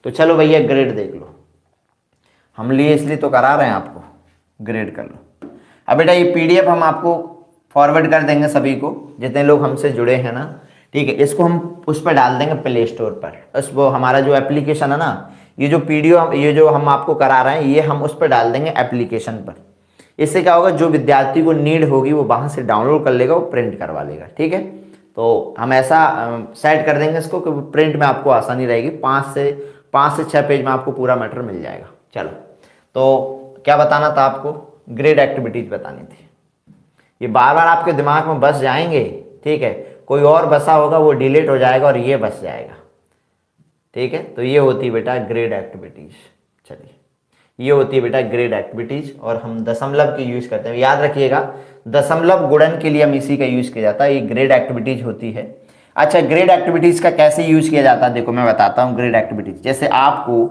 तो चलो भैया ग्रेड देख लो। हम लिए इसलिए तो करा रहे हैं आपको, ग्रेड कर लो। अब बेटा ये पीडीएफ हम आपको फॉरवर्ड कर देंगे सभी को, जितने लोग हमसे जुड़े हैं ना, ठीक है। इसको हम उस पर डाल देंगे प्ले स्टोर पर। उस वो हमारा जो एप्लीकेशन है ना, ये जो पीडीएफ, ये जो हम आपको करा रहे हैं, ये हम उस पर डाल देंगे एप्लीकेशन पर। इससे क्या होगा, जो विद्यार्थी को नीड होगी वो वहाँ से डाउनलोड कर लेगा, वो प्रिंट करवा लेगा, ठीक है। तो हम ऐसा सेट कर देंगे इसको कि प्रिंट में आपको आसानी रहेगी। 5 से 6 पेज में आपको पूरा मैटर मिल जाएगा। चलो तो क्या बताना था आपको, ग्रेड एक्टिविटीज बतानी थी। ये बार बार आपके दिमाग में बस जाएंगे, ठीक है, कोई और बसा होगा वो डिलीट हो जाएगा और ये बस जाएगा, ठीक है। तो ये होती है बेटा ग्रेड एक्टिविटीज। चलिए, ये होती है बेटा ग्रेड एक्टिविटीज, और हम दशमलव की यूज करते हैं, याद रखिएगा दशमलव गुणन के लिए हम इसी का यूज किया जाता है, ये ग्रेड एक्टिविटीज होती है। अच्छा, ग्रेड एक्टिविटीज का कैसे यूज किया जाता है, देखो मैं बताता हूँ। ग्रेड एक्टिविटीज जैसे आपको,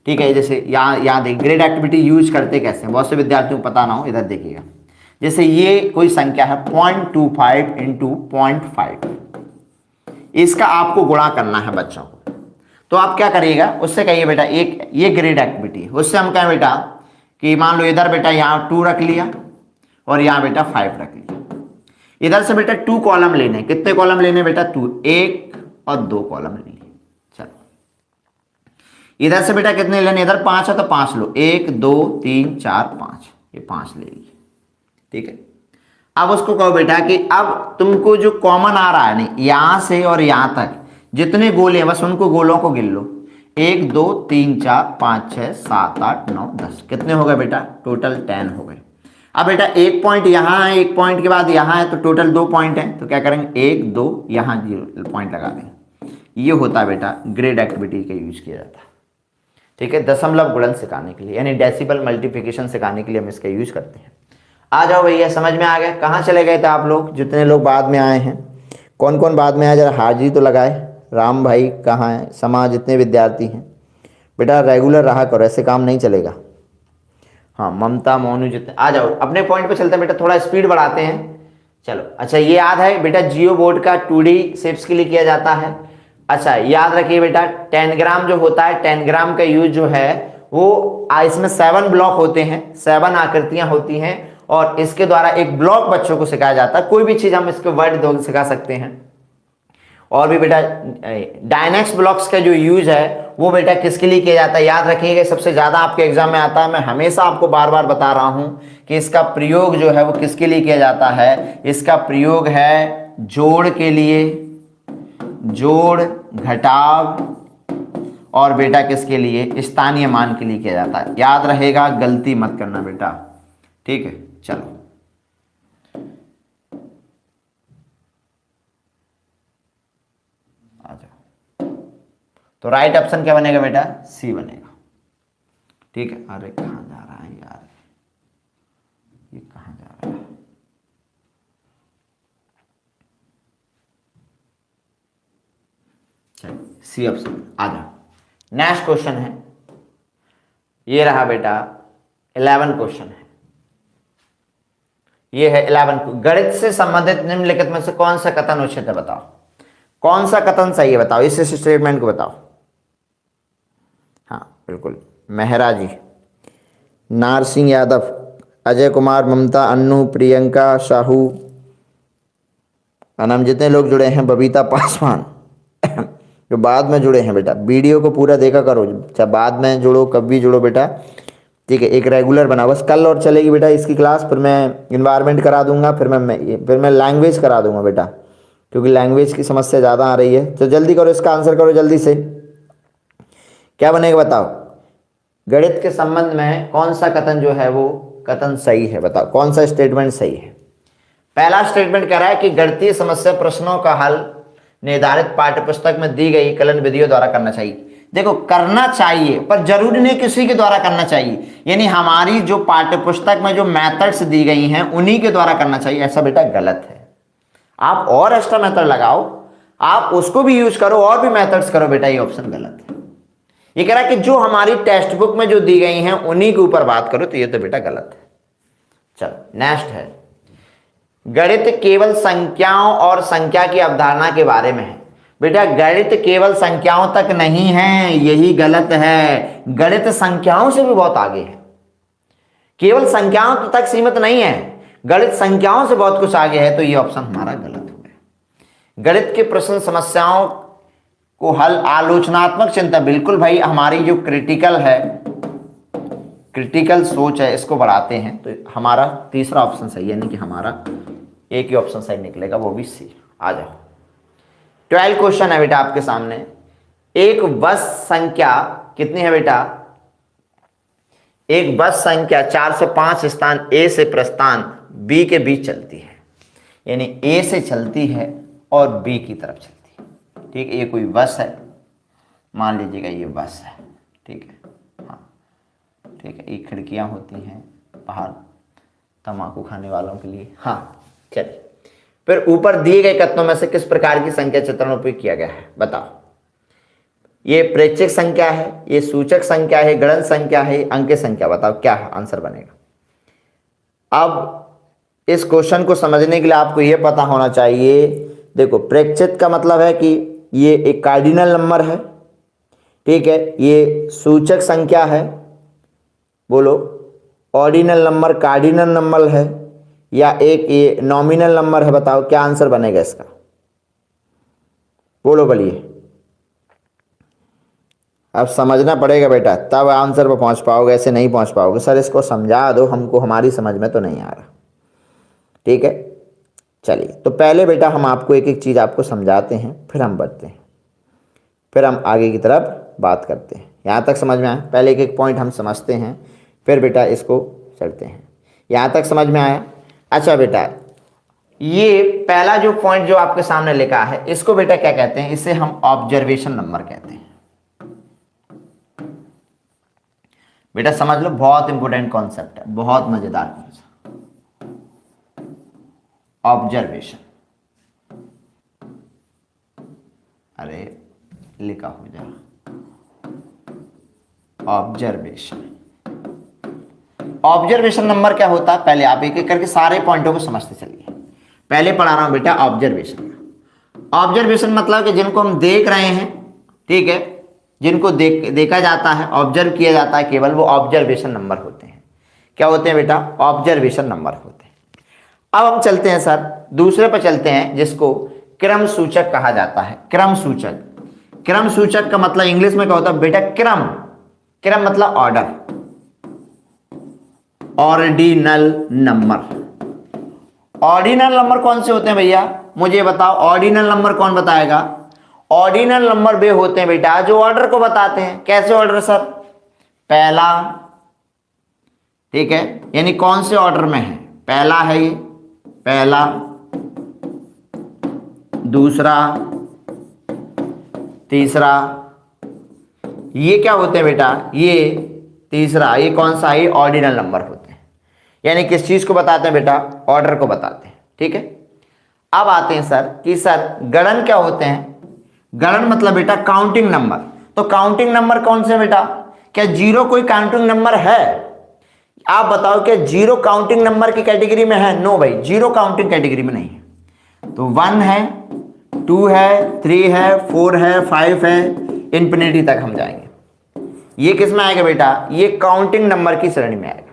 ठीक है, जैसे यहाँ देखिए ग्रेड एक्टिविटी यूज करते कैसे, बहुत से विद्यार्थियों को पता ना हो, इधर देखिएगा। जैसे ये कोई संख्या है 0.25 इंटू 0.5, इसका आपको गुणा करना है बच्चों को। तो आप क्या करिएगा, उससे कहिए बेटा एक ये ग्रेड एक्टिविटी है, उससे हम कहें बेटा कि मान लो इधर बेटा यहाँ 2 रख लिया और यहाँ बेटा 5 रख लिया। इधर से बेटा 2 कॉलम लेने, कितने कॉलम लेने बेटा 2, 1 और 2 कॉलम ले लिए। चलो, इधर से बेटा कितने लेने, इधर 5 है तो 5 लो, 1 2 3 4 5, ये 5 ले लिए, ठीक है। अब उसको कहो बेटा कि अब तुमको जो कॉमन आ रहा है नहीं, यहां से और यहां तक जितने गोले हैं बस उनको गोलों को गिन लो, 1 2 3 4 5 6 7 8 9 10, कितने हो गए बेटा, टोटल 10 हो गए। अब बेटा एक पॉइंट यहाँ है, एक पॉइंट के बाद यहाँ है, तो टोटल 2 पॉइंट है, तो क्या करेंगे 1 2 यहाँ 0 पॉइंट लगा देंगे। ये होता है बेटा ग्रेड एक्टिविटी का यूज किया जाता है, ठीक है, दशमलव गुणन सिखाने के लिए, यानी डेसिबल मल्टीप्लिकेशन सिखाने के लिए हम इसका यूज करते हैं। आ जाओ भैया, समझ में आ गया। कहाँ चले गए थे आप लोग, जितने लोग बाद में आए हैं, कौन कौन बाद में आए, जरा हाजिरी तो लगाए। राम भाई कहाँ है, समाज जितने विद्यार्थी हैं बेटा रेगुलर रहा करो, ऐसे काम नहीं चलेगा। हाँ, ममता मोनू जितने, आ जाओ अपने पॉइंट पे चलते हैं बेटा, थोड़ा स्पीड बढ़ाते हैं। चलो, अच्छा ये याद है बेटा जियो बोर्ड का 2D शेप्स के लिए किया जाता है। अच्छा याद रखिए बेटा 10 ग्राम जो होता है, 10 ग्राम का यूज जो है वो इसमें 7 ब्लॉक होते हैं, 7 आकृतियां होती हैं, और इसके द्वारा एक ब्लॉक बच्चों को सिखाया जाता है। कोई भी चीज हम इसके वर्ड सिखा सकते हैं। और भी बेटा डायनेक्स ब्लॉक्स का जो यूज है वो बेटा किसके लिए किया जाता है, याद रखिएगा, सबसे ज्यादा आपके एग्जाम में आता है। मैं हमेशा आपको बार बार बता रहा हूं कि इसका प्रयोग जो है वो किसके लिए किया जाता है, इसका प्रयोग है जोड़ के लिए, जोड़ घटाव, और बेटा किसके लिए, स्थानीय मान के लिए किया जाता है। याद रहेगा, गलती मत करना बेटा, ठीक है। चलो आ जाओ, तो राइट ऑप्शन क्या बनेगा बेटा, सी बनेगा, ठीक है। अरे कहां जा रहा है यार, ये कहां जा रहा है, चलो सी ऑप्शन आ जाओ। नेक्स्ट क्वेश्चन है, ये रहा बेटा 11 क्वेश्चन है, ये है 11। गणित से संबंधित निम्नलिखित में से कौन सा कथन उचित है, बताओ कौन सा कथन सही है, बताओ इस स्टेटमेंट को बताओ। हाँ बिल्कुल, मेहरा जी, नार सिंह यादव, अजय कुमार, ममता, अन्नू, प्रियंका साहू, नाम जितने लोग जुड़े हैं, बबीता पासवान जो बाद में जुड़े हैं बेटा, वीडियो को पूरा देखा करो, चाहे बाद में जुड़ो कभी जुड़ो बेटा, ठीक है। एक रेगुलर बना, बस कल और चलेगी बेटा इसकी क्लास, फिर मैं इन्वायरमेंट करा दूंगा, फिर मैं लैंग्वेज करा दूंगा बेटा, क्योंकि लैंग्वेज की समस्या ज़्यादा आ रही है। तो जल्दी करो, इसका आंसर करो जल्दी से, क्या बनेगा बताओ। गणित के संबंध में कौन सा कथन जो है वो कथन सही है, बताओ कौन सा स्टेटमेंट सही है। पहला स्टेटमेंट कह रहा है कि गणितीय समस्या प्रश्नों का हल निर्धारित पाठ्यपुस्तक में दी गई कलन विधियों द्वारा करना चाहिए। देखो करना चाहिए, पर जरूरी नहीं किसी के द्वारा करना चाहिए, यानी हमारी जो पाठ्यपुस्तक में जो मेथड्स दी गई हैं उन्हीं के द्वारा करना चाहिए, ऐसा बेटा गलत है। आप और एक्स्ट्रा मेथड लगाओ, आप उसको भी यूज करो और भी मेथड्स करो बेटा, ये ऑप्शन गलत है। ये कह रहा है कि जो हमारी टेक्स्ट बुक में जो दी गई हैं उन्हीं के ऊपर बात करो, तो ये तो बेटा गलत है। चलो नेक्स्ट है, गणित केवल संख्याओं और संख्या की अवधारणा के बारे में है। बेटा गणित केवल संख्याओं तक नहीं है, यही गलत है। गणित संख्याओं से भी बहुत आगे है, केवल संख्याओं तक सीमित नहीं है, गणित संख्याओं से बहुत कुछ आगे है, तो ये ऑप्शन हमारा गलत हो गया। गणित के प्रश्न समस्याओं को हल आलोचनात्मक चिंतन, बिल्कुल भाई, हमारी जो क्रिटिकल है, क्रिटिकल सोच है, इसको बढ़ाते हैं, तो हमारा तीसरा ऑप्शन सही है, यानी कि हमारा एक ही ऑप्शन सही निकलेगा, वो भी सी। आ जाओ 12 क्वेश्चन है बेटा आपके सामने। एक वश संख्या कितनी है बेटा, एक बस संख्या 405 स्थान ए से प्रस्थान बी के बीच चलती है, यानी ए से चलती है और बी की तरफ चलती है। ठीक है, ये कोई बस है, मान लीजिएगा ये बस है। ठीक है, हाँ ठीक है, ये खिड़कियां होती हैं बाहर तम्बाकू खाने वालों के लिए। हाँ चलिए, फिर ऊपर दिए गए कथनों में से किस प्रकार की संख्या चित्रण उपयोग किया गया है, बताओ। ये प्रेक्षक संख्या है, ये सूचक संख्या है, गणन संख्या है, अंक संख्या, बताओ क्या आंसर बनेगा। अब इस क्वेश्चन को समझने के लिए आपको यह पता होना चाहिए, देखो प्रेक्षक का मतलब है कि ये एक कार्डिनल नंबर है। ठीक है, ये सूचक संख्या है, बोलो ऑर्डिनल नंबर कार्डिनल नंबर है या एक ये नॉमिनल नंबर है, बताओ क्या आंसर बनेगा इसका, बोलो बोलिए। अब समझना पड़ेगा बेटा, तब आंसर पर पहुंच पाओगे, ऐसे नहीं पहुंच पाओगे। सर इसको समझा दो हमको, हमारी समझ में तो नहीं आ रहा। ठीक है, चलिए तो पहले बेटा हम आपको एक एक चीज़ आपको समझाते हैं, फिर हम बढ़ते हैं, फिर हम आगे की तरफ बात करते हैं। यहाँ तक समझ में आया? पहले एक एक पॉइंट हम समझते हैं, फिर बेटा इसको चलते हैं। यहाँ तक समझ में आया? अच्छा बेटा, ये पहला जो पॉइंट जो आपके सामने लिखा है, इसको बेटा क्या कहते हैं? इसे हम ऑब्जर्वेशन नंबर कहते हैं। बेटा समझ लो, बहुत इंपॉर्टेंट कॉन्सेप्ट है, बहुत मजेदार कॉन्सेप्ट, ऑब्जर्वेशन। अरे लिखा हो जा, ऑब्जर्वेशन। ऑब्जर्वेशन नंबर क्या होता है, पहले आप एक एक करके सारे पॉइंटों को समझते चलिए। पहले पढ़ा रहा हूं बेटा ऑब्जर्वेशन। ऑब्जर्वेशन मतलब कि जिनको हम देख रहे हैं, ठीक है, जिनको देखा जाता है, ऑब्जर्व किया जाता है केवल, वो ऑब्जर्वेशन नंबर होते हैं। क्या होते हैं बेटा? ऑब्जर्वेशन नंबर होते हैं। अब हम चलते हैं सर दूसरे पर चलते हैं, जिसको क्रम सूचक कहा जाता है। क्रम सूचक, क्रम सूचक का मतलब इंग्लिश में क्या होता है बेटा? क्रम। क्रम मतलब order, ordinal number. Ordinal number कौन से होते हैं भैया, मुझे बताओ। ऑर्डिनल नंबर कौन बताएगा? ऑर्डिनल नंबर वे होते हैं बेटा जो ऑर्डर को बताते हैं। कैसे ऑर्डर सर? पहला, ठीक है, यानी कौन से ऑर्डर में है? पहला है ये, पहला, दूसरा, तीसरा। ये क्या होते हैं बेटा? ये तीसरा, ये कौन सा है? ये ऑर्डिनल नंबर होते हैं। यानी किस चीज को बताते हैं बेटा? ऑर्डर को बताते हैं। ठीक है, अब आते हैं सर कि सर गणन क्या होते हैं? गणन मतलब बेटा काउंटिंग नंबर। तो काउंटिंग नंबर कौन से बेटा? क्या जीरो कोई काउंटिंग नंबर है? आप बताओ, क्या जीरो काउंटिंग नंबर की कैटेगरी में है? नो भाई, जीरो काउंटिंग कैटेगरी में नहीं है। तो 1 है, 2 है, 3 है, 4 है, 5 है, इंफिनिटी तक हम जाएंगे। ये किस में आएगा बेटा? ये काउंटिंग नंबर की श्रेणी में आएगा।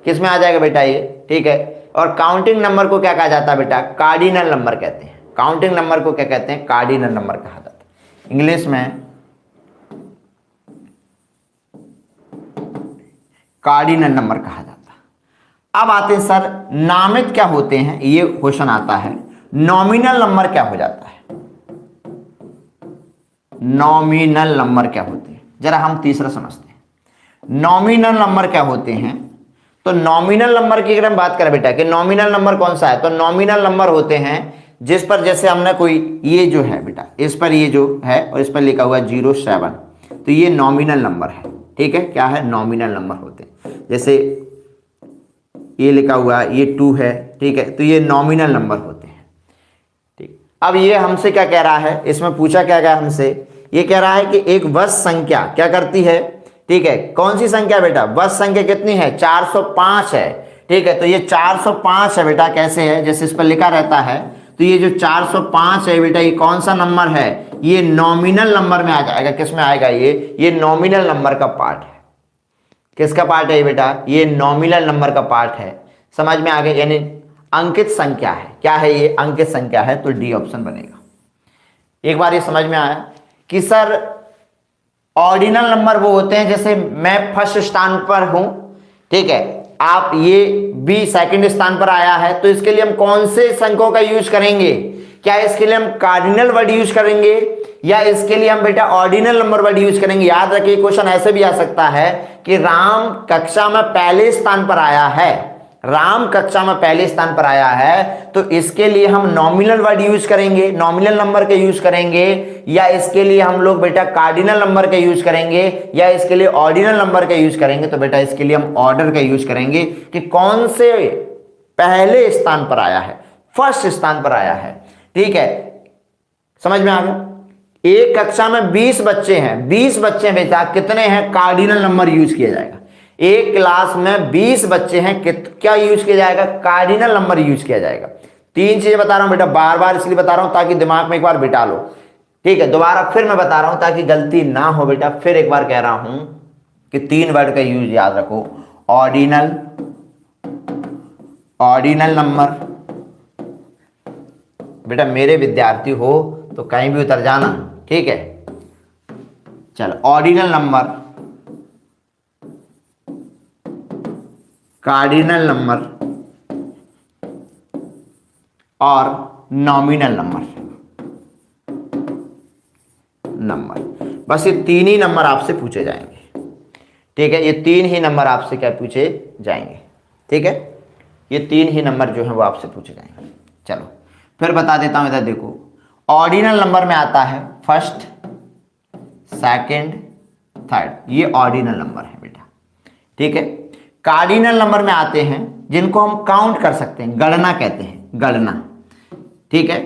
किस में आ जाएगा बेटा ये? ठीक है, और काउंटिंग नंबर को क्या कहा जाता है बेटा? कार्डिनल नंबर कहते हैं। काउंटिंग नंबर को क्या कहते हैं? कार्डिनल नंबर कहा जाता है। इंग्लिश में कार्डिनल नंबर कहा जाता है। अब आते हैं सर नामित क्या होते हैं? ये क्वेश्चन आता है। नॉमिनल नंबर क्या हो जाता है? नॉमिनल नंबर क्या होते हैं? जरा हम तीसरा समझते हैं। नॉमिनल नंबर क्या होते हैं? तो नॉमिनल नंबर की अगर हम बात करें बेटा कि नॉमिनल नंबर कौन सा है, तो नॉमिनल नंबर होते हैं जिस पर, जैसे हमने कोई, ये जो है बेटा, इस पर ये जो है और इस पर लिखा हुआ 07, तो ये नॉमिनल नंबर है। ठीक है, क्या है? नॉमिनल नंबर होते हैं। जैसे ये लिखा हुआ ये 2 है, ठीक है, तो ये नॉमिनल नंबर होते हैं। ठीक, अब ये हमसे क्या कह रहा है? इसमें पूछा क्या गया हमसे? ये कह रहा है कि एक वश संख्या क्या करती है? ठीक है, कौन सी संख्या बेटा? वश संख्या कितनी है? 405 है। ठीक है, तो ये 405 है बेटा। कैसे है? जैसे इस पर लिखा रहता है, तो ये जो 405 है बेटा, ये कौन सा नंबर है? ये नॉमिनल नंबर में आ जाएगा। किस में आएगा? ये नॉमिनल नंबर का पार्ट है। किसका पार्ट है ये बेटा? ये नॉमिनल नंबर का पार्ट है। समझ में आ गया? यानी अंकित संख्या है। क्या है ये? अंकित संख्या है। तो डी ऑप्शन बनेगा। एक बार ये समझ में आया कि सर ऑर्डिनल नंबर वो होते हैं, जैसे मैं फर्स्ट स्थान पर हूं, ठीक है, आप ये भी सेकंड स्थान पर आया है, तो इसके लिए हम कौन से संख्याओं का यूज करेंगे? क्या इसके लिए हम कार्डिनल वर्ड यूज करेंगे या इसके लिए हम बेटा ऑर्डिनल नंबर वर्ड यूज करेंगे। याद रखिए क्वेश्चन ऐसे भी आ सकता है कि राम कक्षा में पहले स्थान पर आया है, राम कक्षा में पहले स्थान पर आया है, तो इसके लिए हम नॉमिनल वर्ड यूज करेंगे, नॉमिनल नंबर के यूज करेंगे, या इसके लिए हम लोग बेटा कार्डिनल नंबर के यूज करेंगे, या इसके लिए ऑर्डिनल नंबर के यूज करेंगे। तो बेटा इसके लिए हम ऑर्डर का यूज करेंगे कि कौन से पहले स्थान पर आया है, फर्स्ट स्थान पर आया है। ठीक है, समझ में आ गया। एक कक्षा में 20 बच्चे हैं, 20 बच्चे बेटा कितने हैं, कार्डिनल नंबर यूज किया जाएगा। एक क्लास में 20 बच्चे हैं, क्या यूज किया जाएगा, कार्डिनल नंबर यूज किया जाएगा। तीन चीजें बता रहा हूं बेटा, बार बार इसलिए बता रहा हूं ताकि दिमाग में एक बार बिठा लो। ठीक है, दोबारा फिर मैं बता रहा हूं ताकि गलती ना हो बेटा, फिर एक बार कह रहा हूं कि 3 वर्ड का यूज याद रखो, ऑर्डिनल, ऑर्डिनल नंबर। बेटा मेरे विद्यार्थी हो तो कहीं भी उतर जाना, ठीक है। चलो, ऑर्डिनल नंबर, कार्डिनल नंबर और नॉमिनल नंबर, बस ये 3 ही नंबर आपसे पूछे जाएंगे। ठीक है, ये 3 ही नंबर आपसे क्या पूछे जाएंगे। ठीक है, ये 3 ही नंबर जो है वो आपसे पूछे जाएंगे। चलो फिर बता देता हूं, इधर देखो, ऑर्डिनल नंबर में आता है फर्स्ट, सेकंड, थर्ड, ये ऑर्डिनल नंबर है बेटा। ठीक है, कार्डिनल नंबर में आते हैं जिनको हम काउंट कर सकते हैं, गणना कहते हैं, गणना। ठीक है,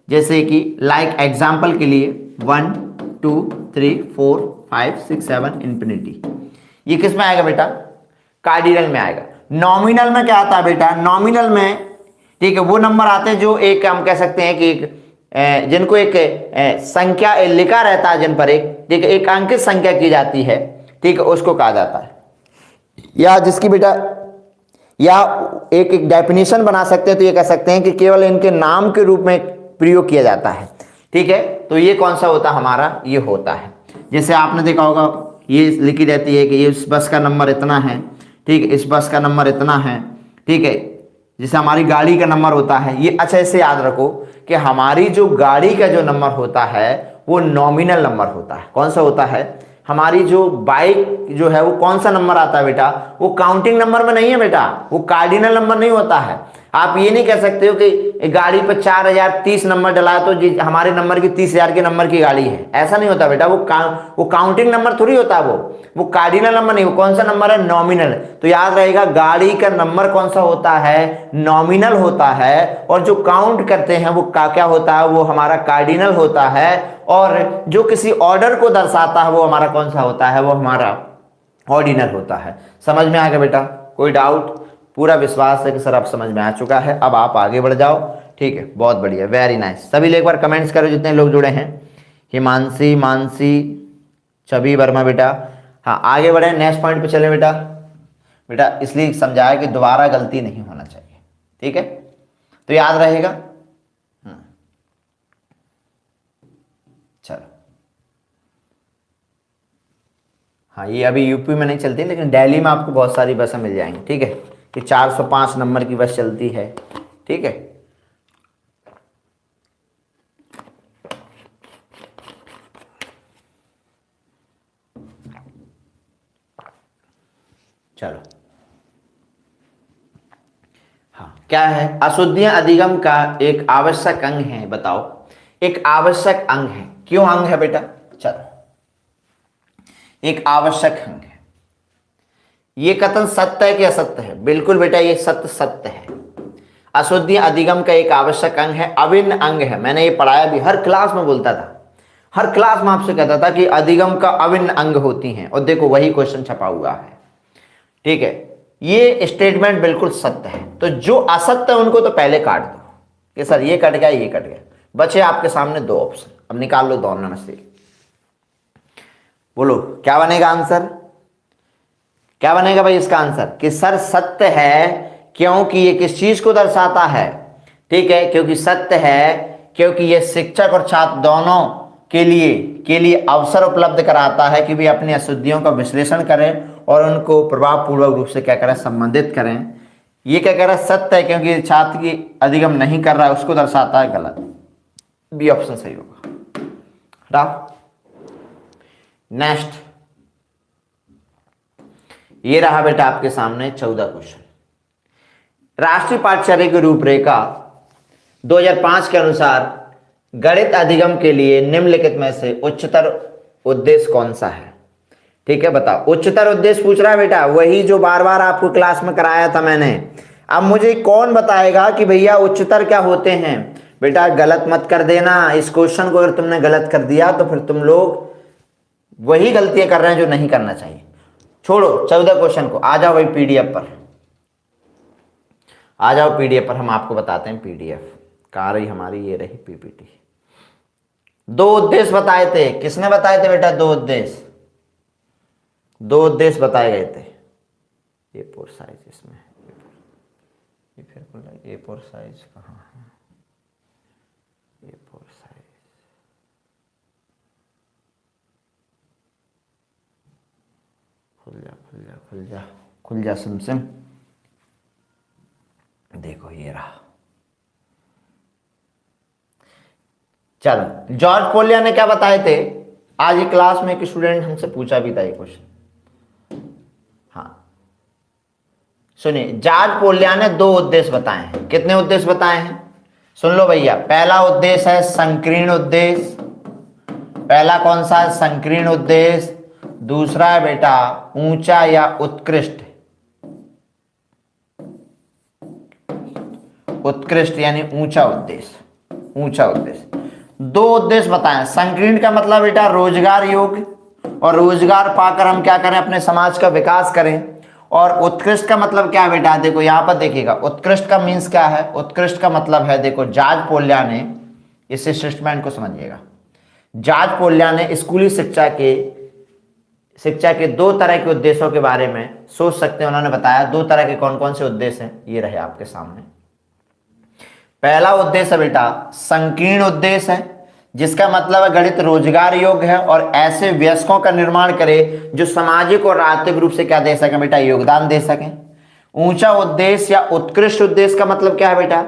जैसे कि लाइक एग्जाम्पल के लिए 1 2 3 4 5 6 7 इंफिनिटी, ये किस में आएगा बेटा, कार्डिनल में आएगा। नॉमिनल में क्या आता है बेटा, नॉमिनल में ठीक है वो नंबर आते हैं जो एक हम कह सकते हैं कि जिनको एक संख्या लिखा रहता है, जिन पर एक ठीक है एक अंकित संख्या की जाती है, ठीक है, उसको कहा जाता है। या जिसकी बेटा या एक डेफिनेशन बना सकते हैं, तो ये कह सकते हैं कि केवल इनके नाम के रूप में प्रयोग किया जाता है। ठीक है, तो ये कौन सा होता है हमारा, ये होता है, जैसे आपने देखा होगा ये लिखी रहती है कि इस बस का नंबर इतना है, ठीक है, इस बस का नंबर इतना है। ठीक है, जैसे हमारी गाड़ी का नंबर होता है ये। अच्छा, इसे याद रखो कि हमारी जो गाड़ी का जो नंबर होता है वो नॉमिनल नंबर होता है। कौन सा होता है, हमारी जो बाइक जो है वो कौन सा नंबर आता है बेटा, वो काउंटिंग नंबर में नहीं है बेटा, वो कार्डिनल नंबर नहीं होता है। आप ये नहीं कह सकते हो कि गाड़ी पर 4030 नंबर डला तो हमारे नंबर की 30,000 के नंबर की गाड़ी है, ऐसा नहीं होता बेटा। वो काउंटिंग नंबर थोड़ी होता है, वो कार्डिनल नंबर नहीं, वो कौन सा नंबर है, नॉमिनल। तो याद रहेगा गाड़ी का नंबर कौन सा होता है, नॉमिनल होता है, और जो काउंट करते हैं वो क्या होता है, वो हमारा कार्डिनल होता है, और जो किसी ऑर्डर को दर्शाता है वो हमारा कौन सा होता है, वो हमारा ऑर्डिनल होता है। समझ में आ गया बेटा, कोई डाउट, पूरा विश्वास है कि सर आप समझ में आ चुका है। अब आप आगे बढ़ जाओ। ठीक है, बहुत बढ़िया, वेरी नाइस। सभी एक बार कमेंट्स करो जितने लोग जुड़े हैं। हिमांशी, मानसी, छवि वर्मा बेटा। हाँ, आगे बढ़े, नेक्स्ट पॉइंट पे चले बेटा। बेटा इसलिए समझाया कि दोबारा गलती नहीं होना चाहिए। ठीक है, तो याद रहेगा। चलो, हाँ, ये अभी यूपी में नहीं चलती, लेकिन दिल्ली में आपको बहुत सारी बसें मिल जाएंगी। ठीक है, कि 405 नंबर की बस चलती है। ठीक है, चलो, हाँ, क्या है, अशुद्धियां अधिगम का एक आवश्यक अंग है। बताओ, एक आवश्यक अंग है, क्यों अंग है बेटा, चलो, एक आवश्यक अंग है। ये कथन सत्य है कि असत्य है, बिल्कुल बेटा ये सत्य है। अशुद्धियां अधिगम का एक आवश्यक अंग है, अभिन्न अंग है। मैंने ये पढ़ाया भी, हर क्लास में बोलता था, हर क्लास में आपसे कहता था कि अधिगम का अभिन्न अंग होती हैं, और देखो वही क्वेश्चन छपा हुआ है। ठीक है, ये स्टेटमेंट बिल्कुल सत्य है। तो जो असत्य है उनको तो पहले काट दो कि सर ये कट गया, ये कट गया, बचे आपके सामने 2 ऑप्शन। अब निकाल लो दोनों में से, बोलो क्या बनेगा आंसर, क्या बनेगा भाई इसका आंसर, कि सर सत्य है क्योंकि ये किस चीज को दर्शाता है। ठीक है, क्योंकि सत्य है क्योंकि ये शिक्षक और छात्र दोनों के लिए अवसर उपलब्ध कराता है कि वे अपनी अशुद्धियों का विश्लेषण करें और उनको प्रभावपूर्वक रूप से क्या करें, संबंधित करें। ये क्या कह रहा है, सत्य है क्योंकि छात्र की अधिगम नहीं कर रहा है, उसको दर्शाता है, गलत। बी ऑप्शन सही होगा। रहा। नेक्स्ट ये रहा बेटा आपके सामने 14 क्वेश्चन। राष्ट्रीय पाठ्यचर्या की रूपरेखा 2005 के अनुसार गणित अधिगम के लिए निम्नलिखित में से उच्चतर उद्देश्य कौन सा है? ठीक है, बताओ। उच्चतर उद्देश्य पूछ रहा है बेटा, वही जो बार बार आपको क्लास में कराया था मैंने। अब मुझे कौन बताएगा कि भैया उच्चतर क्या होते हैं? बेटा गलत मत कर देना इस क्वेश्चन को। अगर तुमने गलत कर दिया तो फिर तुम लोग वही गलतियां कर रहे हैं जो नहीं करना चाहिए। छोड़ो 14 क्वेश्चन को, आ जाओ भाई पीडीएफ पर, आ जाओ पीडीएफ पर। हम आपको बताते हैं पीडीएफ कहाँ रही हमारी, ये रही पीपीटी। 2 उद्देश्य बताए थे, किसने बताए थे बेटा? 2 उद्देश्य, 2 उद्देश्य बताए गए थे। ये फोर साइज इसमें, ये फिर बोला ए फोर साइज कहाँ है? ए फोर साइज खुल जा खुल जा खुल जा खुल जा सिम। देखो ये रहा। चलो, जॉर्ज पोलिया ने क्या बताए थे? आज ही क्लास में एक स्टूडेंट हमसे पूछा भी था ये क्वेश्चन। हाँ सुनिए, जॉर्ज पोलिया ने 2 उद्देश्य बताए हैं। कितने उद्देश्य बताए हैं? सुन लो भैया। पहला उद्देश्य है संकीर्ण उद्देश्य। पहला कौन सा है? संकीर्ण उद्देश्य। दूसरा है बेटा ऊंचा या उत्कृष्ट। उत्कृष्ट यानी ऊंचा उद्देश्य, ऊंचा उद्देश्य। 2 उद्देश्य बताएं। संकीर्ण का मतलब बेटा रोजगार योग्य, और रोजगार पाकर हम क्या करें? अपने समाज का विकास करें। और उत्कृष्ट का मतलब क्या है बेटा? देखो यहां पर देखिएगा, उत्कृष्ट का मीन्स क्या है? उत्कृष्ट का मतलब है, देखो जॉर्ज पोलिया ने, इस स्टेटमेंट को समझिएगा। जॉर्ज पोलिया ने स्कूली शिक्षा के 2 तरह के उद्देश्यों के बारे में सोच सकते हैं। उन्होंने बताया 2 तरह के कौन कौन से उद्देश्य हैं, ये रहे आपके सामने। पहला उद्देश्य बेटा संकीर्ण उद्देश्य है, जिसका मतलब है गणित रोजगार योग्य है और ऐसे वयस्कों का निर्माण करे जो सामाजिक और आर्थिक रूप से क्या दे सकें बेटा? योगदान दे सकें। ऊंचा उद्देश्य या उत्कृष्ट उद्देश्य का मतलब क्या है बेटा?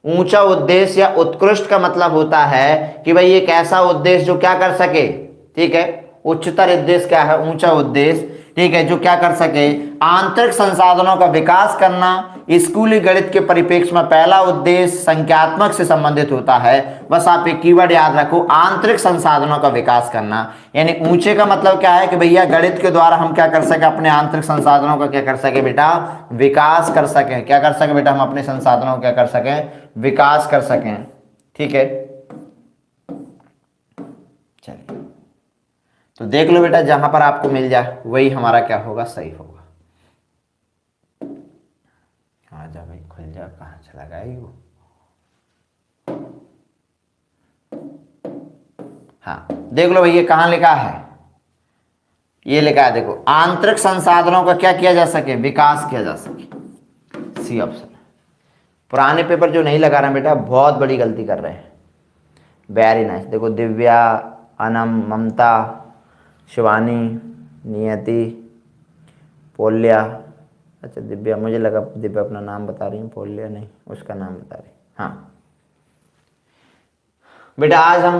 ऊंचा उद्देश्य या उत्कृष्ट का मतलब होता है कि भाई एक ऐसा उद्देश्य जो क्या कर सके, ठीक है। उच्चतर उद्देश्य क्या है? ऊंचा उद्देश्य, ठीक है, जो क्या कर सके? आंतरिक संसाधनों का विकास करना। स्कूली गणित के परिप्रेक्ष्य में पहला उद्देश्य संख्यात्मक से संबंधित होता है। बस आप एक कीवर्ड याद रखो, आंतरिक संसाधनों का विकास करना। यानी ऊंचे का मतलब क्या है कि भैया गणित के द्वारा हम क्या कर सके? अपने आंतरिक संसाधनों का क्या कर सके बेटा? विकास कर सकें। क्या कर सके बेटा? हम अपने संसाधनों का क्या कर सकें? विकास कर सकें। ठीक है, चलिए तो देख लो बेटा, जहां पर आपको मिल जाए वही हमारा क्या होगा? सही होगा। आजा भाई खुल जा, कहाँ चला गया वो? हाँ देख लो भैया, कहाँ लिखा है? ये लिखा है, देखो आंतरिक संसाधनों का क्या किया जा सके? विकास किया जा सके। C option. पुराने पेपर जो नहीं लगा रहे हैं बेटा, बहुत बड़ी गलती कर रहे हैं। Very nice. देखो दिव्या, अनम, ममता, शिवानी, नियति, पोल्या। अच्छा दिव्या, मुझे लगा दिव्या अपना नाम बता रही है, पोल्या नहीं, उसका नाम बता रही। हाँ बेटा, आज हम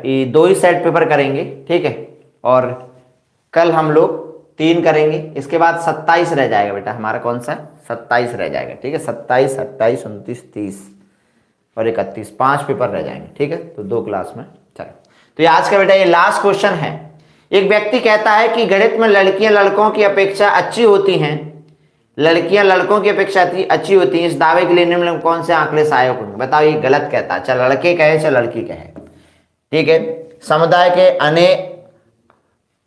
ये 2 ही सेट पेपर करेंगे, ठीक है। और कल हम लोग 3 करेंगे। इसके बाद 27 रह जाएगा बेटा हमारा। कौन सा? 27 रह जाएगा, ठीक है। 27, 28, 29, 30 और 31, 5 पेपर रह जाएंगे, ठीक है। तो 2 क्लास में। चलो, तो ये आज का बेटा ये लास्ट क्वेश्चन है। एक व्यक्ति कहता है कि गणित में लड़कियां लड़कों की अपेक्षा अच्छी होती हैं। लड़कियां लड़कों की अपेक्षा अच्छी होती हैं। इस दावे के लिए निम्न कौन से आंकड़े सहायक होंगे? बताओ, ये गलत कहता है। चाहे लड़के कहे चाहे लड़की कहे, ठीक है। समुदाय के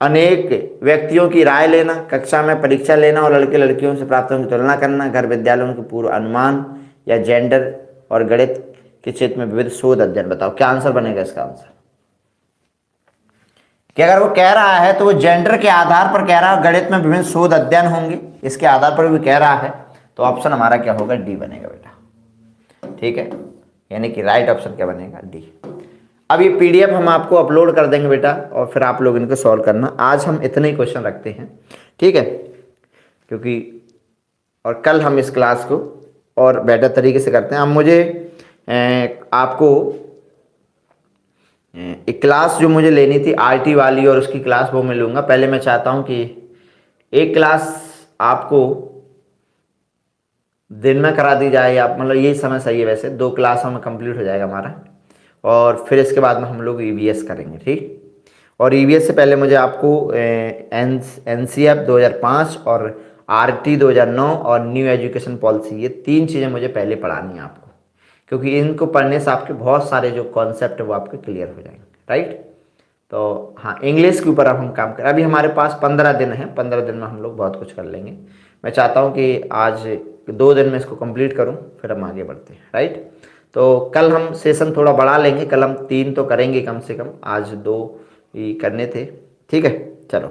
अनेक व्यक्तियों की राय लेना, कक्षा में परीक्षा लेना और लड़के लड़कियों से प्राप्त की तुलना करना, घर विद्यालयों के पूर्व अनुमान या जेंडर और गणित के क्षेत्र में विविध शोध अध्ययन। बताओ क्या आंसर बनेगा इसका? आंसर कि अगर वो कह रहा है तो वो जेंडर के आधार पर कह रहा है, गणित में विभिन्न शोध अध्ययन होंगे, इसके आधार पर भी कह रहा है, तो ऑप्शन हमारा क्या होगा? डी बनेगा बेटा, ठीक है। यानी कि राइट ऑप्शन क्या बनेगा? डी। अब ये पीडीएफ हम आपको अपलोड कर देंगे बेटा, और फिर आप लोग इनको सॉल्व करना। आज हम इतने ही क्वेश्चन रखते हैं, ठीक है, क्योंकि और कल हम इस क्लास को और बेटर तरीके से करते हैं। अब मुझे आपको एक क्लास जो मुझे लेनी थी आरटी वाली और उसकी क्लास वो मैं लूँगा। पहले मैं चाहता हूँ कि एक क्लास आपको दिन में करा दी जाए, या मतलब यही समय सही है वैसे, 2 क्लासों में कंप्लीट हो जाएगा हमारा। और फिर इसके बाद में हम लोग ईवीएस करेंगे, ठीक। और ईवीएस से पहले मुझे आपको एनसीएफ 2005 और आरटी 2009 और न्यू एजुकेशन पॉलिसी, ये 3 चीज़ें मुझे पहले पढ़ानी है आपको, क्योंकि इनको पढ़ने से आपके बहुत सारे जो कॉन्सेप्ट है वो आपके क्लियर हो जाएंगे, राइट। तो हाँ, इंग्लिश के ऊपर अब हम काम करें। अभी हमारे पास 15 दिन है, 15 दिन में हम लोग बहुत कुछ कर लेंगे। मैं चाहता हूँ कि आज 2 दिन में इसको कंप्लीट करूँ, फिर हम आगे बढ़ते हैं, राइट। तो कल हम सेशन थोड़ा बढ़ा लेंगे, कल हम 3 तो करेंगे कम से कम, आज 2 ही करने थे, ठीक है। चलो,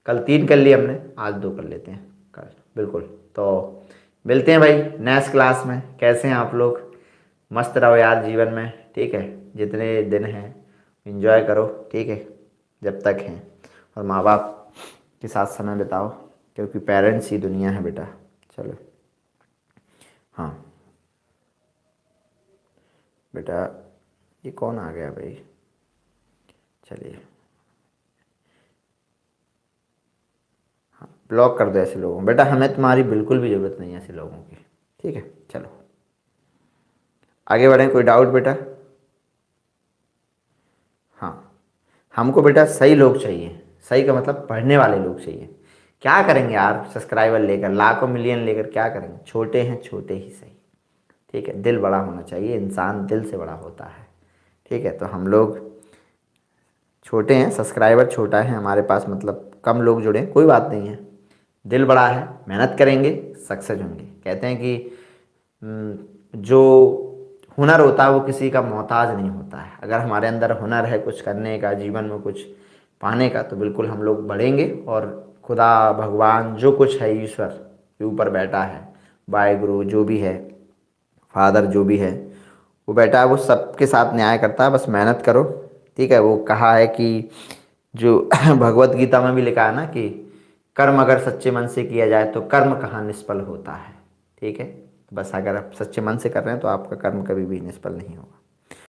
कल 3 कर लिए हमने, आज 2 कर लेते हैं कल, बिल्कुल। तो मिलते हैं भाई नेक्स्ट क्लास में। कैसे हैं आप लोग? मस्त रहो यार जीवन में, ठीक है। जितने दिन हैं एंजॉय करो, ठीक है, जब तक हैं। और माँ बाप के साथ समय बिताओ, क्योंकि पेरेंट्स ही दुनिया है बेटा। चलो, हाँ बेटा, ये कौन आ गया भाई? चलिए, हाँ, ब्लॉक कर दो ऐसे लोगों को बेटा, हमें तुम्हारी बिल्कुल भी ज़रूरत नहीं है ऐसे लोगों की, ठीक है। चलो आगे बढ़ें। कोई डाउट बेटा? हाँ, हमको बेटा सही लोग चाहिए। सही का मतलब पढ़ने वाले लोग चाहिए। क्या करेंगे यार सब्सक्राइबर लेकर, लाखों मिलियन लेकर क्या करेंगे? छोटे हैं, छोटे ही सही, ठीक है। दिल बड़ा होना चाहिए, इंसान दिल से बड़ा होता है, ठीक है। तो हम लोग छोटे हैं, सब्सक्राइबर छोटा है हमारे पास, मतलब कम लोग जुड़े, कोई बात नहीं है। दिल बड़ा है, मेहनत करेंगे, सक्सेस होंगे। कहते हैं कि जो हुनर होता है वो किसी का मोहताज नहीं होता है। अगर हमारे अंदर हुनर है कुछ करने का, जीवन में कुछ पाने का, तो बिल्कुल हम लोग बढ़ेंगे। और खुदा, भगवान, जो कुछ है, ईश्वर के ऊपर बैठा है, वाहिगुरु जो भी है, फादर जो भी है, वो बैठा है, वो सबके साथ न्याय करता है। बस मेहनत करो, ठीक है। वो कहा है कि जो भगवत गीता में भी लिखा है ना कि कर्म अगर सच्चे मन से किया जाए तो कर्म कहाँ निष्फल होता है, ठीक है। बस अगर आप सच्चे मन से कर रहे हैं तो आपका कर्म कभी भी निष्फल नहीं होगा।